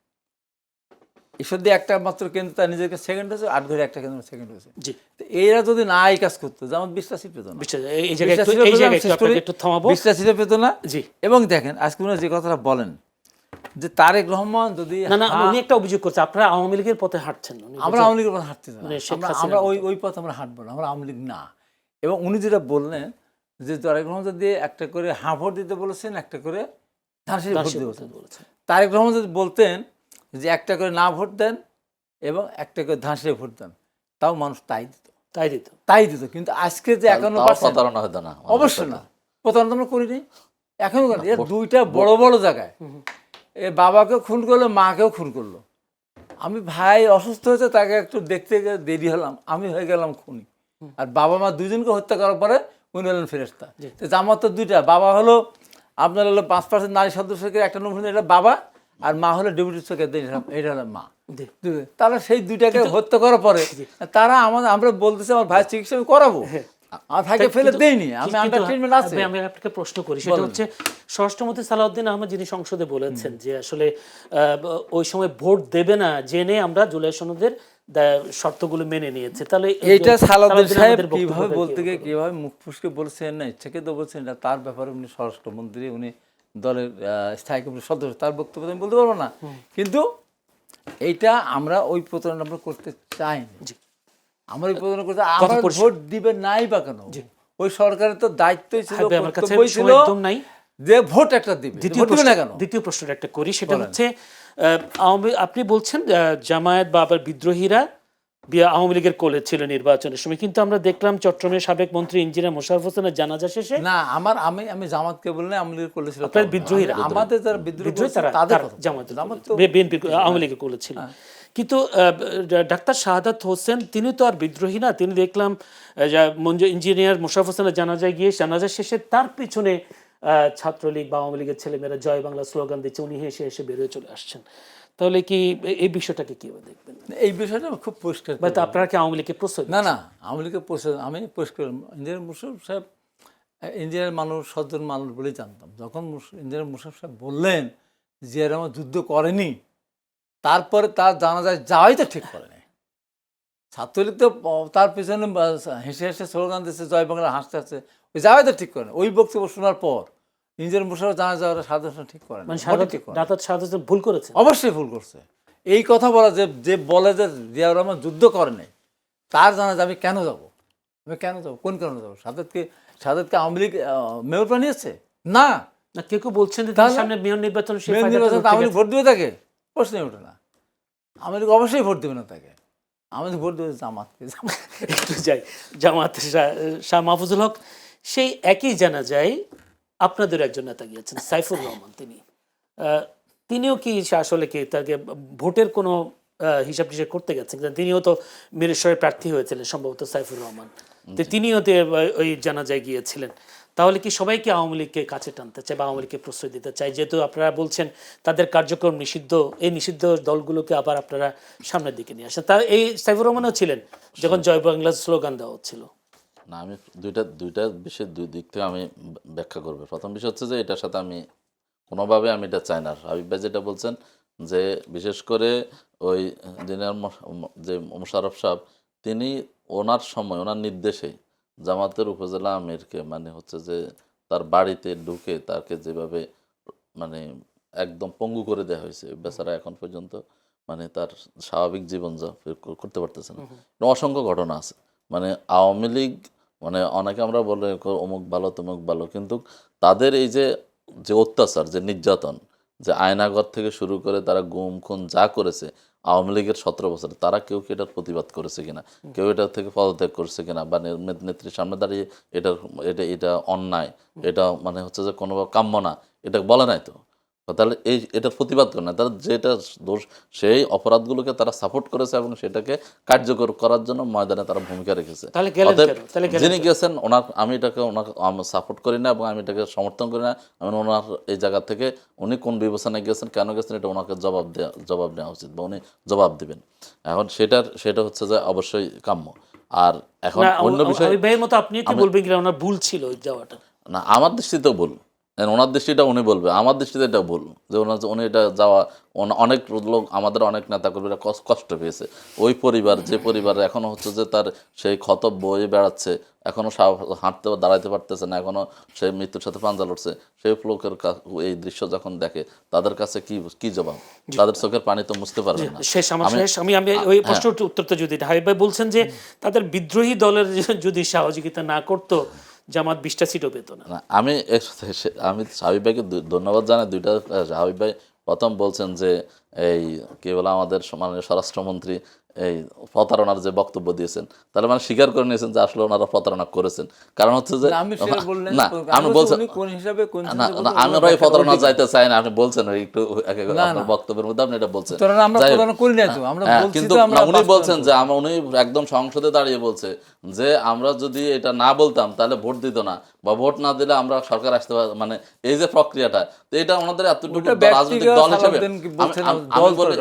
B: ঈশ্বর দিয়ে একটা মাত্র কেন্দ্র তার নিজেকে সেকেন্ড হয়েছে, 8 ঘরে একটা কেন্দ্র সেকেন্ড হয়েছে।
A: জি,
B: তো এরা যদি না এই কাজ করতো, জামাত 20টা সিট পেত না।
A: এই জায়গায় একটু থামাবো।
B: 20টা সিটে পেত না।
A: জি।
B: এবং দেখেন আজকে উনি যে কথাটা বলেন যে তারেক রহমান যদি
A: না, উনি একটা অভিযোগ করছে আপনারা আওয়ামী লীগের পথে হাঁটছেন।
B: আমরা আওয়ামী লীগের পথে হাঁটতে
A: মানে
B: আমরা ওই পথ আমরা হাঁটবো না, আমরা আওয়ামী লীগ না। এবং উনি যেটা বললেন যে তারেক রহমান যদি একটা করে হাঁ ভোট দিতে বলেছেন, একটা করে ধানসিঁড়ি ভোট দিতে বলেছেন। তারেক রহমান যদি বলতেন যে একটা করে না ভোট দেন এবং একটা করে ধানসিঁড়ি ভোট দেন, তাও মানুষ তাই দিত। কিন্তু আজকে যে 51%
C: না,
B: অবশ্যই না, প্রতারণা আমরা করিনি এখনো। এর দুইটা বড় বড় জায়গায় এ বাবাকেও খুন করলো, মাকেও খুন করলো। আমি ভাই অসুস্থ হয়েছে, তাকে একটু দেখতে দেরি হলাম, আমি হয়ে গেলাম খুনি। আর বাবা মা দুজনকে হত্যা করার পরে উনি হলেন ফেরেশতা। জামাত তো দুইটা, বাবা হলো আপনার হলো 5% নারী সদস্যকে একটা নমুনা, এটা বাবা, আর মা হলো ডেপুটি সেক্রেটারি, এটা হলো মা। তারা সেই দুইটাকে হত্যা করার পরে তারা আমরা বলতেছে আমার ভাই চিকিৎসা আমি করাবো, আর ভাইকে ফেলে দেয়নি, আমি আন্ডার ট্রিটমেন্ট আছে।
A: আমি আপনাকে প্রশ্ন করি, সেটা হচ্ছে স্বরাষ্ট্রমন্ত্রী সালাউদ্দিন আহমেদ যিনি সংসদে বলেছেন যে আসলে ওই সময় ভোট দেবে না জেনে আমরা জুলাই সনদের শর্তগুলো মেনে নিয়েছে। তাহলে
B: এইটা সালাউদ্দিন সাহেব কিভাবে বলতে গিয়ে কিভাবে মুখ ফুসকে বলছেন, না ইচ্ছাকে তো বলছেন, এটা তার ব্যাপারে উনি স্বরাষ্ট্রমন্ত্রী, উনি দলের স্থায়ী কমিটির সদস্য, তার বক্তব্য আমি বলতে পারবো না। কিন্তু এইটা আমরা ওই প্রতারণা আমরা করতে চাইনি। আমরা ওই প্রতারণা করতে, আমরা ভোট দিবে নাই বা কেন? ওই সরকারের তো দায়িত্বই ছিল, কর্তব্যই ছিল যে ভোট একটা দিবে।
A: দ্বিতীয় প্রশ্নটা একটা করি, সেটা হচ্ছে আপনি বলছেন জামায়াত বা আবার বিদ্রোহীরা আওয়ামী লীগের কোলে ছিল নির্বাচনের সময়, কিন্তু আমরা দেখলাম চট্টগ্রামের সাবেক মন্ত্রী ইঞ্জিনিয়ার মোশাররফ হোসেনের জানাজা শেষে
B: না আমি জামাতকে বললে আওয়ামী লীগের কোলে ছিল,
A: বিদ্রোহীরা,
B: আমাদের যারা বিদ্রোহী তাদের
A: জামাত বিএনপি আওয়ামী লীগের কোলে ছিল। কিন্তু ডাক্তার শাহাদাত হোসেন তিনি তো আর বিদ্রোহী না, তিনি দেখলাম ইঞ্জিনিয়ার মোশাররফ হোসেনের জানাজায় গিয়ে জানাজা শেষে তার পিছনে ছাত্রলীগ বা আওয়ামী লীগের ছেলেমেয়েরা জয় বাংলা স্লোগান দিচ্ছে, উনি হেসে হেসে বেরিয়ে চলে আসছেন। তাহলে কি এই বিষয়টাকে কিভাবে দেখবেন?
B: এই বিষয়টা খুব পরিষ্কার।
A: আপনারা কি আওয়ামী লীগকে প্রশ্রয়?
B: না আওয়ামী লীগকে প্রশ্রয় আমি পরিষ্কার। ইঞ্জিনিয়ার মোশাররফ সাহেব ইঞ্জিনিয়ার মানুষ, সজ্জন মানুষ বলেই জানতাম। যখন ইঞ্জিনিয়ার মোশাররফ সাহেব বললেন যে এরকম যুদ্ধ করেনি, তারপরে তার জানাজায় যাওয়াই তো ঠিক করেনি। ছাত্রলীগ তো তার পিছনে হেসে হেসে স্লোগান দিচ্ছে, জয় বাংলা হাসতে হাসতে, ওই যাওয়াই তো ঠিক করেনি। ওই বক্তব্য শোনার পর ইঞ্জিনিয়ার মোশাররফ জানা যাওয়ার সাধারণ ঠিক করেন,
A: ভুল করেছে,
B: অবশ্যই ভুল করছে। এই কথা বলা যে বলে যে জিয়াউর রহমান যুদ্ধ করেনি, তার জানা যে আমি কেন যাবো, কোন কারণে যাবো? সাদাতকে আওয়ামী লীগ মেয়র বানিয়েছে না,
A: কেউ বলছেন সামনে মেয়র নির্বাচন,
B: আওয়ামী লীগ ভোট দিবে তাকে? প্রশ্নই ওঠে না। আওয়ামী লীগ অবশ্যই ভোট দেবে না তাকে, আমাদের ভোট দেবে জামাতকে।
A: একটু যাই জামাত, শাহ মাহফুজুল হক, সেই একই জানা যায় আপনাদের একজন নেতা গিয়েছেন সাইফুর রহমান, তিনিও কি আসলে কি তাকে ভোটের কোনো হিসাব টিসাব করতে গেছেন? তিনিও তো মিরেশ্বরের প্রার্থী হয়েছিলেন সম্ভবত সাইফুর রহমান, তিনিও ওই জানাজায় গিয়েছিলেন। তাহলে কি সবাইকে আওয়ামী লীগকে কাছে টানতে চায় বা আওয়ামী লীগকে প্রশ্রয় দিতে চায়? যেহেতু আপনারা বলছেন তাদের কার্যক্রম নিষিদ্ধ, এই নিষিদ্ধ দলগুলোকে আবার আপনারা সামনের দিকে নিয়ে আসেন। তা এই সাইফুর রহমানও ছিলেন যখন জয় বাংলা স্লোগান দেওয়া হচ্ছিল।
C: না, আমি দুইটা বিষয় দুই দিক থেকে আমি ব্যাখ্যা করবো। প্রথম বিষয় হচ্ছে যে এটার সাথে আমি কোনোভাবে আমি এটা চাই না। হাবিব ভাই যেটা বলছেন যে বিশেষ করে ওই ইঞ্জিনিয়ার যে মোশাররফ সাহেব, তিনি ওনার সময় ওনার নির্দেশে জামাতের উপজেলা আমিরকে মানে হচ্ছে যে তার বাড়িতে ঢুকে তাকে যেভাবে মানে একদম পঙ্গু করে দেওয়া হয়েছে, বেচারা এখন পর্যন্ত মানে তার স্বাভাবিক জীবনযাপন করতে পারতেছে না। অসংখ্য ঘটনা আছে। মানে আওয়ামী লীগ মানে অনেকে আমরা বলে অমুক ভালো তমুক ভালো, কিন্তু তাদের এই যে যে অত্যাচার, যে নির্যাতন, যে আয়নাঘর থেকে শুরু করে তারা গুম খুন যা করেছে আওয়ামী লীগের 17 বছরে, তারা কেউ কি এটার প্রতিবাদ করেছে কিনা, কেউ এটা থেকে পদত্যাগ করছে কিনা, বা নেত্রীর সামনে দাঁড়িয়ে এটা অন্যায়, এটা মানে হচ্ছে যে কোনো কাম্য না, এটা বলে নাই তো। তাহলে এটার প্রতিবাদ করে না, তারা যেটা দোষ সেই অপরাধগুলোকে তারা সাপোর্ট করেছে এবং সেটাকে কার্যকর করার জন্য ময়দানে তারা ভূমিকা রেখেছে।
A: তাহলে গেলেন
C: অতএব
A: কেন? তাহলে গেলেন
C: যিনি
A: কেন?
C: গেছেন আমি সাপোর্ট করি না এবং আমি এটাকে সমর্থন করি না। আমি ওনার এই জায়গা থেকে উনি কোন বিবেচনায় গেছেন, কেন গেছেন, এটা ওনাকে জবাব নেওয়া উচিত বা উনি জবাব দিবেন। এখন সেটা হচ্ছে যে অবশ্যই কাম্য। আর এখন
A: না,
C: অন্য বিষয়,
A: আবির ভাইয়ের মতো আপনি কি বলবেন কিনা ওনার ভুল ছিল ওই যাওয়াটা?
C: না আমার দৃষ্টিতেও ভুল, ওনার দৃষ্টিটা উনি বলবে, আমার দৃষ্টিতে এটা ভুল যে উনি এটা যাওয়া। অনেক লোক, আমাদের অনেক নেতাকর্মীরা কষ্ট পেয়েছে। ওই পরিবার, যে পরিবার এখনো হচ্ছে যে তার সেই ক্ষত বয়ে বেড়াচ্ছে, এখনো হাঁটতে দাঁড়াইতে পারতেছে না, এখনো সেই মৃত্যুর সাথে পাঞ্জা লড়ছে, সেই লোকের এই দৃশ্য যখন দেখে তাদের কাছে কি জবাব? তাদের চোখের পানি তো মুছতে পারবে না।
A: শেষ আমি ওই প্রশ্নটার উত্তরটা যদি হাবিব ভাই বলছেন যে তাদের বিদ্রোহী দলের যদি সহযোগিতা না করতো জামাত 20টা সিটও পেত না।
C: না, আমি হাবিব ভাইকে ধন্যবাদ জানাই দুইটা। হাবিব ভাই প্রথম বলছেন যে এই কি বলে আমাদের মাননীয় স্বরাষ্ট্রমন্ত্রী এই প্রতারণার যে বক্তব্য দিয়েছেন, তাহলে মানে স্বীকার করে নিয়েছেন যে আসলে ওনারা প্রতারণা করেছেন। কারণ হচ্ছে যে
B: না, আমি সেটা বললেন
C: না, আমি বলছেন
B: কোন হিসাবে কোন
C: না, আমি ওই প্রতারণা যাইতে চাই না, আপনি বলছেন একটু আপনার বক্তব্যের মধ্যে আপনি এটা বলছেন।
B: আমরা প্রতারণা করি না তো, আমরা বলছি
C: কিন্তু
B: তো আমরা
C: উনি বলছেন যে উনি একদম সংসদে দাঁড়িয়ে বলছে যে আমরা যদি এটা না বলতাম তাহলে ভোট দিত না, বা ভোট না দিলে আমরা সরকার আসতে মানে এই যে প্রক্রিয়াটা, তো এটা ওনাদের এতটুকু রাজনৈতিক দল হিসেবে আমি বলি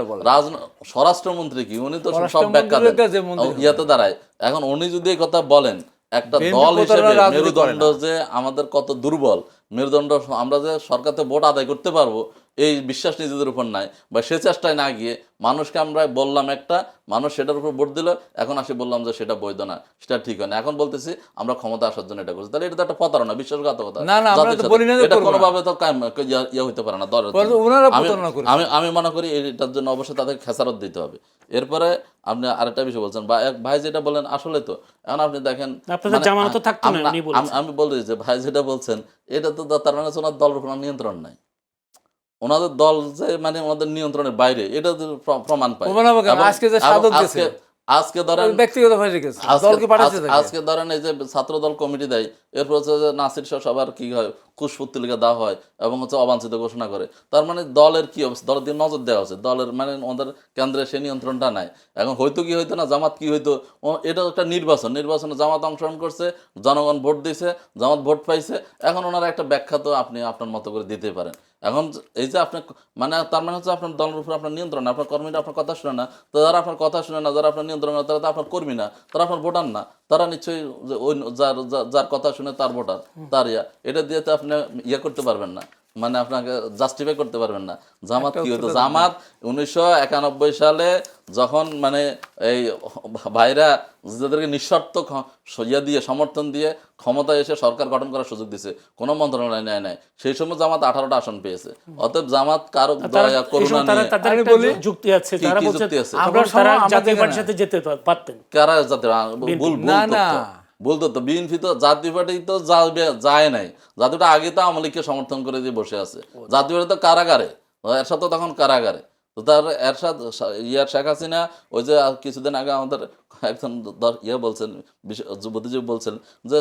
C: স্বরাষ্ট্রমন্ত্রী কি উনি তো সব ব্যাখ্যা দেন ইয়াতে দাঁড়ায়। এখন উনি যদি এই কথা বলেন একটা দল হিসেবে, মেরুদণ্ড যে আমাদের কত দুর্বল, মেরুদণ্ড আমরা যে সরকারতে ভোট আদায় করতে পারবো এই বিশ্বাস নিজেদের উপর নাই, বা সে চেষ্টায় না গিয়ে মানুষকে আমরা বললাম একটা, মানুষ সেটার উপর ভোট দিল, এখন আসি বললাম যে সেটা বৈধ না, সেটা ঠিক হয় না, এখন বলতেছি আমরা ক্ষমতা আসার জন্য এটা করছি। তাহলে এটা তো একটা প্রতারণা, বিশ্বাসঘাতকতা। এটা কোনোভাবে তো ইয়ে হইতে পারে না দলের। আমি মনে করি এটার জন্য অবশ্যই তাদের খেসারত দিতে হবে। এরপরে আপনি আরেকটা বিষয় বলছেন বা এক ভাই যেটা বলেন আসলে তো এখন আপনি দেখেন আমি বলি যে ভাই যেটা বলছেন এটা তো তার মানে ওনার দলের উপর নিয়ন্ত্রণ নাই, ওনাদের দল যে মানে ওনাদের নিয়ন্ত্রণের বাইরে, এটা প্রমাণ পায়। আজকে ধরেন আজকে ধরেন এই যে ছাত্র দল কমিটি দেয়, এরপর হচ্ছে যে নাসির শাহ সবার কি হয় কুশপুত্তলিকা দেওয়া হয় এবং হচ্ছে অবাঞ্ছিত ঘোষণা করে। তার মানে দলের কি অবস্থা, দলের দিকে নজর দেওয়া হচ্ছে, দলের মানে ওদের কেন্দ্রে সেই নিয়ন্ত্রণটা নাই। এখন হয়তো কি হইতো না, জামাত কি হইতো, এটা একটা নির্বাচনে জামাত অংশগ্রহণ করছে, জনগণ ভোট দিয়েছে, জামাত ভোট পাইছে, এখন ওনারা একটা ব্যাখ্যা তো আপনি আপনার মতো করে দিতে পারেন। এখন এই যে আপনি মানে তার মানে হচ্ছে আপনার দলের উপর আপনার নিয়ন্ত্রণ, আপনার কর্মীরা আপনার কথা শুনে না, তো যারা আপনার কথা শুনে না, যারা আপনার নিয়ন্ত্রণ না, তারা তো আপনার কর্মী না, তারা আপনার ভোটার না, তারা নিশ্চয়ই ওই যার কথা শুনে তার ভোটার, তার এটা দিয়ে তো আপনি ইয়ে করতে পারবেন না, মানে আপনাকে জাস্টিফাই করতে পারবেন না। জামাত কি হতো, জামাত 1991 সালে যখন মানে এই ভাইরা যাদেরকে নিঃশর্ত ইয়া দিয়ে সমর্থন দিয়ে ক্ষমতায় এসে সরকার গঠন করার সুযোগ দিছে, কোনো মন্ত্রণালয় নেয় নাই, সেই সময় জামাত 18টা আসন পেয়েছে। অতএব জামাত কারো দয়া করুণা নিয়ে
A: যুক্তি আছে, তারা বলছে তারা জাতীয় পার্টির সাথে যেতে পারতেন,
C: কারা জাতীয় ভুল তো বিএনপি তো জাতীয় পার্টি তো যায় নাই, জাতীয়টা আগে তো আওয়ামী লীগকে সমর্থন করে দিয়ে বসে আছে, জাতীয় পার্টি তো কারাগারে, এরশাদ তো তখন কারাগারে। তো তার এরশাদ শেখ হাসিনা ওই যে কিছুদিন আগে আমাদের একজন ইয়ে বলছেন, বুদ্ধিজীবী বলছেন যে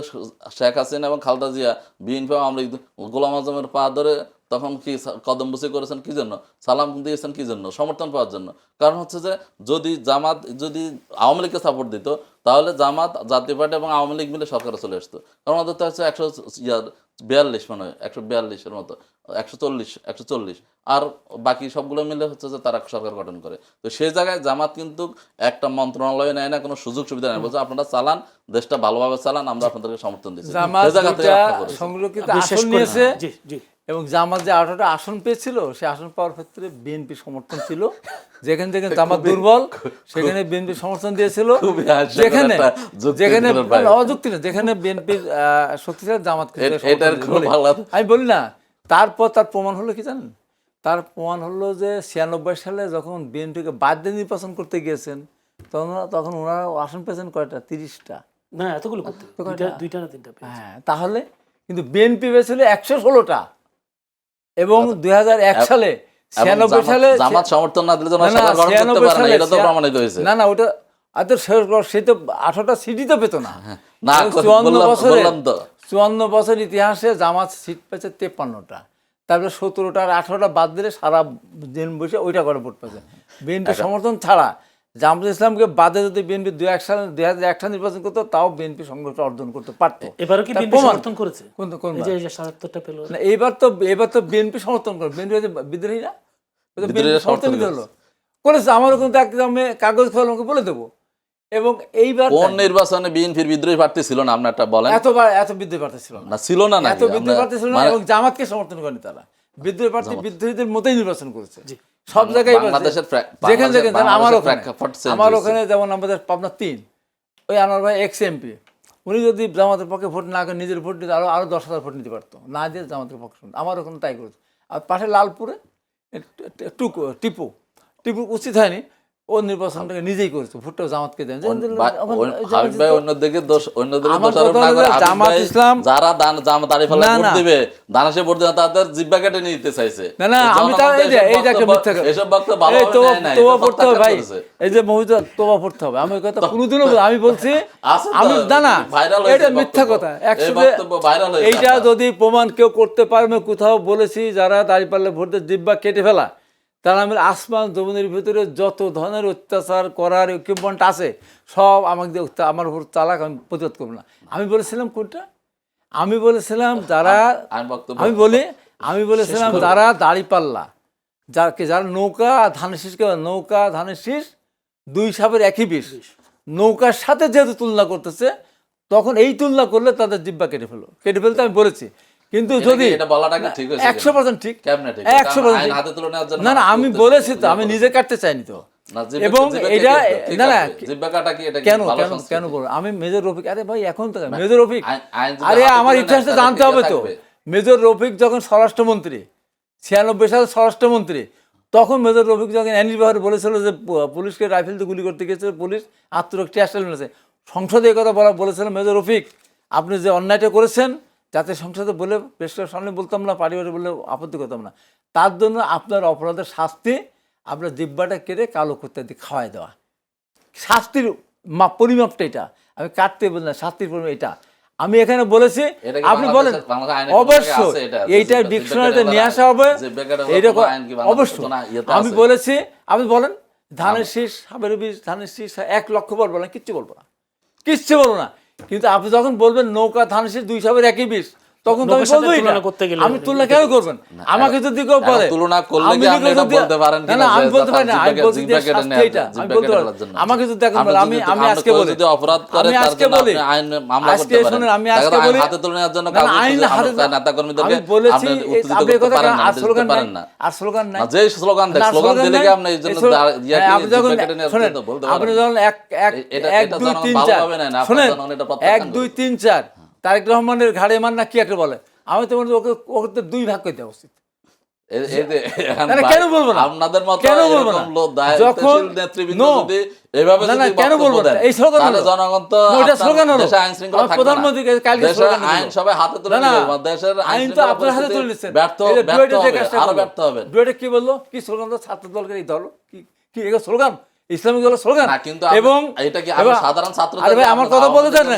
C: শেখ হাসিনা এবং খালেদা জিয়া বিএনপি আওয়ামী লীগ গোলাম আজমের পা ধরে তখন কি কদমবুসি করেছেন কি জন্য, সালাম দিয়েছেন কি জন্য, সমর্থন পাওয়ার জন্য। কারণ হচ্ছে যে যদি জামাত যদি আওয়ামী লীগকে সাপোর্ট দিত তাহলে জামাত, জাতীয় পার্টি এবং আওয়ামী লীগ মিলে সরকারে চলে আসতো। কারণ ওদের তো হচ্ছে 142 মানে 142-এর মতো, 140 আর বাকি সবগুলো মিলে হচ্ছে যে তারা সরকার গঠন করে। তো সেই জায়গায় জামাত কিন্তু একটা মন্ত্রণালয় নেয় না, কোনো সুযোগ সুবিধা নেয়, বলছে আপনারা চালান, দেশটা ভালোভাবে চালান, আমরা আপনাদেরকে সমর্থন দিচ্ছি।
B: এবং জামাত যে 18টা আসন পেয়েছিল সেই আসন পাওয়ার ক্ষেত্রে বিএনপি সমর্থন ছিল। যেখানে যেখানে জামাত দুর্বল সেখানে বিএনপি সমর্থন দিয়েছিল,
C: খুবই হাস্যকর
B: যেখানে
C: একটা যুক্তি
B: যেখানে
C: দিলেন ভাই।
B: অযুক্তি না, যেখানে বিএনপির শক্তিশালী জামাত
C: এটার কোনো ভালো
B: আমি বলি না। তারপর তার প্রমাণ হলো কি জানেন? তার প্রমাণ হলো যে 96 সালে যখন বিএনপিকে বাদ দিয়ে নির্বাচন করতে গিয়েছেন তখন ওনারা আসন পেয়েছেন কয়টা? 30টা
A: না এতগুলো করতে দুইটা না তিনটা পেয়েছে।
B: হ্যাঁ, তাহলে কিন্তু বিএনপি পেয়েছিল 116টা এবং 2001 সালে 96 সালে
C: জামাত সমর্থন না দিলে তো
B: না, না,
C: সরকার গঠন করতে
B: 96
C: পারে না,
B: সালে
C: এটা তো প্রমাণিত হয়েছে।
B: না না ওটা সে তো 18টা সিটই তো পেত না।
C: না,
B: এবং 54
C: বললাম তো।
B: 54 বছর ইতিহাসে জামাত সিট পেয়েছে 53টা, তারপরে 17টা আর 18টা বাদ দিলে সারা দিন বসে ওইটা করে ভোট পেয়েছে। বিএনপি সমর্থন ছাড়া জামাত ইসলামকে বাদে যদি বিএনপি 2001 সালে নির্বাচন করতো তাও বিএনপি সংগঠন অর্জন করতে পারতো।
A: এবারও কি
B: তার
A: বিএনপি
B: প্রমাণ।
A: সমর্থন করেছে?
B: কোন
A: এই যে 77টা পেল।
B: না, এবার তো বিএনপি সমর্থন করে। বিএনপি বিদ্রোহী না,
C: বিদ্রোহীরা
B: সমর্থন
C: সমর্থন
B: হলো করেছে। আমারও কিন্তু আমি কাগজ খোলা আমাকে বলে দেবো। এবং এইবার
C: কোন নির্বাচনে বিএনপির বিদ্রোহী প্রার্থী ছিল না, আপনি একটা বলেন।
B: এত বিদ্রোহী প্রার্থী ছিল না,
C: না ছিল না,
B: এত বিদ্রোহী প্রার্থী ছিল না, এবং জামাতকে সমর্থন করেনি তারা। বিদ্রোহী প্রার্থী বিদ্রোহীদের মতোই নির্বাচন করেছে সব জায়গায়।
C: বাংলাদেশের
B: যেখানে যেখানে আমার
C: প্রেক্ষাপট
B: ওখানে যেমন আমাদের পাবনা 3 ওই আনোয়ার ভাই এক্স এমপি, উনি যদি জামাতের পক্ষে ভোট না করে নিজের ভোট দিতে আরো 10,000 ভোট নিতে পারতো, না দিয়ে জামাতের পক্ষে। আমার ওখানে তাই করেছে। আর পাশে লালপুরে টিপু উচিত হয়নি, ও নির্বাচনটাকে নিজেই করেছে, ভোটটা জামাতকে দেন।
C: হাবিব ভাই অন্যদিকে দোষ, অন্যদিকে
B: আমার
C: দোষারোপ
B: কথা
C: না
B: হলো
C: করে হাবিব
B: জামাত
C: ভাই
B: ইসলাম
C: যারা জামাত আরিফাল্লাহ
B: না,
C: ভোট
B: না।
C: দিবে, দানাশে ভোট দিবে, তাদের জিব্বা কেটে নিতে চাইছে।
B: না, না, আমি তার এইটা একটা মিথ্যা কথা।
C: এসব বক্তব্য ভালো
B: এই
C: হবে
B: তোবা
C: না,
B: তোবা পড়তে হবে ভাই, এই যে মহিদুল তোবা পড়তে হবে। আমি ওই কথা কোনোদিনও আমি বলছি
C: আছে তো,
B: আমি না
C: ভাইরাল হয়েছে
B: এটা মিথ্যা
C: বক্তব্য।
B: কথা।
C: এই বক্তব্য ভাইরাল হয়েছে
B: এইটা
C: আপনার।
B: যদি প্রমাণ কেউ করতে পারবে, কোথাও বলেছি যারা দাঁড়িপাল্লে ভোট দিয়ে জিব্বা কেটে ফেলা, তারা আমি আসমান জমিনের ভিতরে যত ধরনের অত্যাচার করার ইকুইপমেন্ট আছে সব আমাকে দিয়ে আমার উপর চালাক, আমি প্রতিরোধ করবো না। আমি বলেছিলাম কোনটা? আমি বলেছিলাম যারা আমি বলেছিলাম যারা দাঁড়িপাল্লা, যারা নৌকা ধানের শীষকে নৌকা ধানের শীষ 2 সাপের একই বিষ, নৌকার সাথে যেহেতু তুলনা করতেছে, তখন এই তুলনা করলে তাদের জিব্বা কেটে ফেলতে আমি বলেছি। কিন্তু যদি
C: এটা বলাটা কি ঠিক হয়েছে?
B: 100% ঠিক,
C: কেমনে ঠিক?
B: 100%
C: আইন
B: ঠিক।
C: হাতে তুলে নেওয়ার জন্য
B: না না, আমি বলেছি তো, আমি নিজে কাটতে চাইনি তো।
C: না, জিব্বা-
B: এবং
C: জিব্বা
B: এটা
C: ঠিক
B: না না
C: আছে। জিব্বা কাটা কি এটা কি
B: কেন
C: ভালো
B: কেন
C: সংস্কৃতি?
B: কেন বলবো? আমি মেজর রফিক, আরে ভাই এখন তো মেজর রফিক,
C: আইন যদি
B: আরে
C: হাতে
B: আমার
C: তুলে নেয়,
B: ইতিহাসটা
C: তাহলে
B: জানতে
C: কি
B: হবে তো।
C: থাকবে?
B: মেজর রফিক যখন স্বরাষ্ট্রমন্ত্রী 96 সালে স্বরাষ্ট্রমন্ত্রী, তখন মেজর রফিক যখন অ্যানিল বাহার বলেছিল যে পুলিশকে রাইফেল দিয়ে গুলি করতে গেছে, পুলিশ আত্মরক্ষা টেস্টাল মেরেছে, সংসদে এই কথা বলেছিল মেজর রফিক, আপনি যে অন্যায়টা করেছেন যাতে সংসদে বলে প্রেসের সামনে বলতাম না, পারিবারিক বলে আপত্তি করতাম না, তার জন্য আপনার অপরাধের শাস্তি আপনার জিব্বাটা কেটে কালো কুত্তা দিয়ে খাওয়াই দেওয়া। শাস্তির পরিমাপটা এটা, আমি কাটতে বলি না, শাস্তির পরিমাপ এটা আমি এখানে বলেছি।
C: এটা কি
B: আপনি বলেন
C: বাংলাদেশের আইনে কোনো
B: অবশ্যই
C: জায়গায় আছে এটা?
B: এইটা
C: জিব্বা
B: ডিকশনারিতে
C: কেটে
B: নিয়ে আসা হবে।
C: জিব্বা কেটে
B: এইরকম
C: কোনো আইন কি বাংলাদেশে
B: অবশ্যই
C: কোনো ইয়েতে
B: আমি
C: আছে?
B: বলেছি। আপনি বলেন ধানের শীষ, সাবের বীজ, ধানের শীষ 1 লক্ষ বলবো না, কিচ্ছু বলবো না, কিচ্ছু বলবো না। কিন্তু আপনি যখন বলবেন নৌকা ধানের শীষ 2 সাবের একই বীজ, তখন তো আমি
A: নৌকার সাথে
B: বলবোই না।
A: তুলনা করতে গেলে
B: আমি তুলনা কেন করবেন? আমাকে যদি কেউ বলে
C: তুলনা করলে কি আপনি এটা বলতে পারেন
B: না
C: কিনা
B: না, আমি
C: যে
B: বলতে পারি না, আমি
C: জিব্বা
B: বলছি যে
C: কেটে
B: শাস্তি
C: নেওয়ার
B: এটা
C: জন্য,
B: আমি
C: জিব্বা
B: বলতে
C: কেটে
B: পারি।
C: নেওয়ার জন্য।
B: আমাকে যদি দেখেন বলে আমি আজকে
C: কেউ
B: বলি,
C: যদি অপরাধ করে
B: আমি
C: তার
B: আজকে
C: জন্য
B: বলি,
C: আপনি আইন মামলা
B: আজকে
C: করতে পারেন।
B: শুনুন, আমি
C: তাকে
B: আজকে
C: আইন
B: বলি
C: হাতে তুলে নেওয়ার জন্য
B: না, না, আইন হাতে
C: নেতা কর্মীদেরকে
B: আমি বলেছি
C: আপনি উত্তেজিত
B: আপনি
C: করতে
B: কথা
C: পারেন না,
B: আর
C: দিতে
B: স্লোগান নাই,
C: পারেন না।
B: আর স্লোগান নাই।
C: না, যে স্লোগান দেয়,
B: না,
C: স্লোগান দিলে কি
B: নাই।
C: আপনি এই জন্য
B: আপনি যখন শোনেন, আপনি যখন 1 2 3 4 শোনেন 1 2 3 4 তারেক রহমানের ঘাড়ে মান না কি একটা বলে, আমি তো ওকে 2 ভাগ করে দেওয়া উচিত। কেন বলবো না?
C: আপনাদের মতো
B: কেন বলবো না?
C: এরকম লোক
B: যখন
C: দায়িত্বশীল নেতৃবৃন্দ যদি এভাবে
B: না,
C: যদি
B: কেন
C: বক্তব্য
B: বলবো না?
C: দেন,
B: এই স্লোগান
C: তাহলে
B: হলো।
C: জনগণ তো
B: ওইটা
C: আপনার
B: স্লোগান হলো।
C: দেশে আইন শৃঙ্খলা
B: আমার
C: থাকবে না।
B: প্রধানমন্ত্রীকে কালকে
C: দেশের
B: স্লোগান
C: আইন
B: দিল।
C: সবাই হাতে তুলে
B: না, না,
C: নেবে, দেশের আইন
B: আইন তো
C: শৃঙ্খলা
B: আপনার হাতে
C: পরিস্থিতি
B: তুলে নিচ্ছেন।
C: ব্যর্থ
B: এই যে
C: ব্যর্থ
B: ডুয়েটে যে
C: হবে,
B: কাজটা
C: আরো
B: করলো,
C: ব্যর্থ হবেন।
B: ডুয়েটে কি বললো? কি স্লোগান তো ছাত্র দলকে এই দল কি এগুলো স্লোগান, ইসলামিক দলের স্লোগান।
C: না, কিন্তু
B: এবং
C: এটা কি আমরা সাধারণ ছাত্রদের,
B: আরে ভাই আমার কথা বলে দেন না,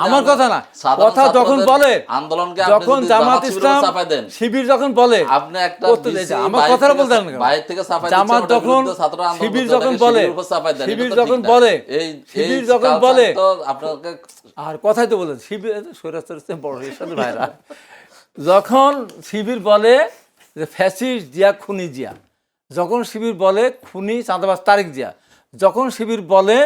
B: আমার কথা না, কথা যখন বলে,
C: আন্দোলনকে
B: যখন জামাত ইসলাম শিবির যখন বলে,
C: আপনি একটা
B: আমার কথাটা বলতে দেন না,
C: বাইরে থেকে চাপাই
B: জামাত যখন শিবির যখন বলে, শিবির যখন বলে, শিবির যখন বলে,
C: আপনাকে
B: আর কথাই তো বলেন শিবির সৈরাস্তার বড় এর সাথে ভাইরা যখন শিবির বলে যে ফ্যাসিস্ট জিয়া খুনি জিয়া, যখন শিবির বলে খুনি চাঁদাবাজ তারেক জিয়া, যখন শিবির বলে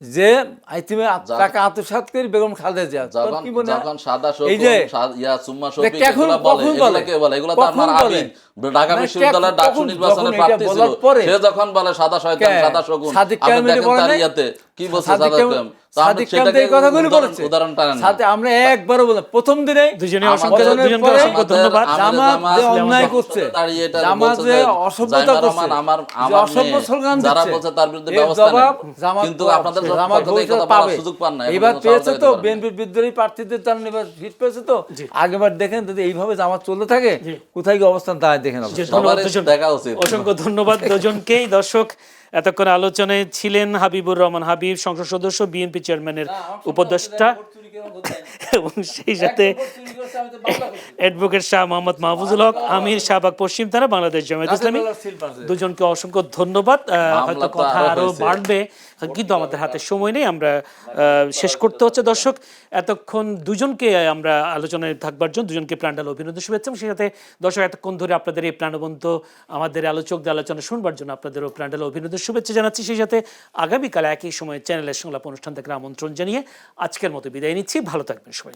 B: যে আইতিমে টাকা আত্মসাৎ করে বেগম খালেদা জিয়া তোর
C: যখন
B: কি মনে হয়?
C: যখন সাদা
B: এই যে
C: ইয়া সুম্মা শফিক
B: এখন
C: এগুলা বলে
B: কখন
C: এগুলা
B: বলে?
C: কে বলে এগুলা তো
B: কখন
C: আপনার
B: বলে?
C: আবিদ ঢাকা
B: মানে
C: বিশ্ববিদ্যালয়ের ডাকসু
B: যখন
C: নির্বাচনের
B: এটা
C: প্রার্থী ছিল
B: বলার পরে
C: সে যখন বলে সাদা শয়তান
B: কে?
C: সাদা শগুন
B: সাদিক
C: আপনি
B: কামিল
C: দেখেন
B: বলে
C: তার
B: নাই?
C: ইয়াতে কি বলছে
B: সাদিক
C: সাদা
B: কামিল-
C: কাম তো আমরা
B: সাদিক কামিল
C: সেটাকে
B: এই কথাগুলো বলেছে।
C: উদাহরণ টানেন না।
B: সাথে আমরা একবারও বললাম প্রথম দিনে
A: দুজনে
C: আমাদের-
A: দুজনকে
B: পরে
A: অসংখ্য ধন্যবাদ।
B: জামাত যে অন্যায়
C: আমার
B: করছে,
C: দাঁড়িয়ে এটা
B: জামাত
C: বলছে
B: যে
C: যে
B: অসভ্যতা
C: জাইমা
B: করছে,
C: রহমান আমার
B: যে অসভ্য
C: মেয়ে,
B: স্লোগান
C: যারা
B: দিচ্ছে,
C: বলছে তার বিরুদ্ধে
B: এর
C: ব্যবস্থা
B: জবাব
C: নেন।
B: জামাত
C: কিন্তু আপনাদের
B: জামাত
C: পক্ষ থেকে এই কথা
B: ভবিষ্যতে
C: বলার
B: পাবে।
C: সুযোগ পান না এখন
B: এবার
C: কোনো
B: পেয়েছে
C: সহযোগিতা
B: তো
C: করেন না।
B: বিএনপির বিদ্রোহী প্রার্থীদের তার হিট পেয়েছে তো আগেবার দেখেন যদি এইভাবে জামাত চলতে থাকে কোথায় কি অবস্থান দাঁড়ায় দেখেন
A: যে
B: অবস্থা।
A: ধন্যবাদ
C: সবারই
A: দুজন
C: দেখা উচিত।
A: অসংখ্য ধন্যবাদ দুজনকেই। দর্শক এতক্ষণ আলোচনায় ছিলেন হাবিবুর রহমান হাবিব, সংসদ সদস্য, বিএনপি চেয়ারম্যানের উপদেষ্টা, এবং সেই সাথে অ্যাডভোকেট শাহ মোহাম্মদ মাহফুজুল হক, আমির শাহবাগ পশ্চিম থানা, বাংলাদেশ জামায়াত ইসলামী। দুজনকে অসংখ্য ধন্যবাদ। হয়তো
C: তো
A: কথা
C: আরো
A: আরো
C: হয়েছে।
A: বাড়বে, কিন্তু আমাদের হাতে সময় নেই, আমরা শেষ করতে হচ্ছে। দর্শক এতক্ষণ দুজনকে আমরা আলোচনায় থাকবার জন্য দুজনকে প্রাণডাল অভিনন্দন, শুভেচ্ছা। এবং সেই সাথে দর্শক এতক্ষণ ধরে আপনাদের এই প্রাণবন্ত আমাদের আলোচকদের আলোচনা শুনবার জন্য আপনাদেরও প্রাণডাল অভিনন্দন, শুভেচ্ছা জানাচ্ছি। সেই সাথে আগামীকাল একই সময় চ্যানেলের সংলাপ অনুষ্ঠান থেকে আমন্ত্রণ জানিয়ে আজকের মতো বিদায় নিচ্ছি। ভালো থাকবেন সবাই।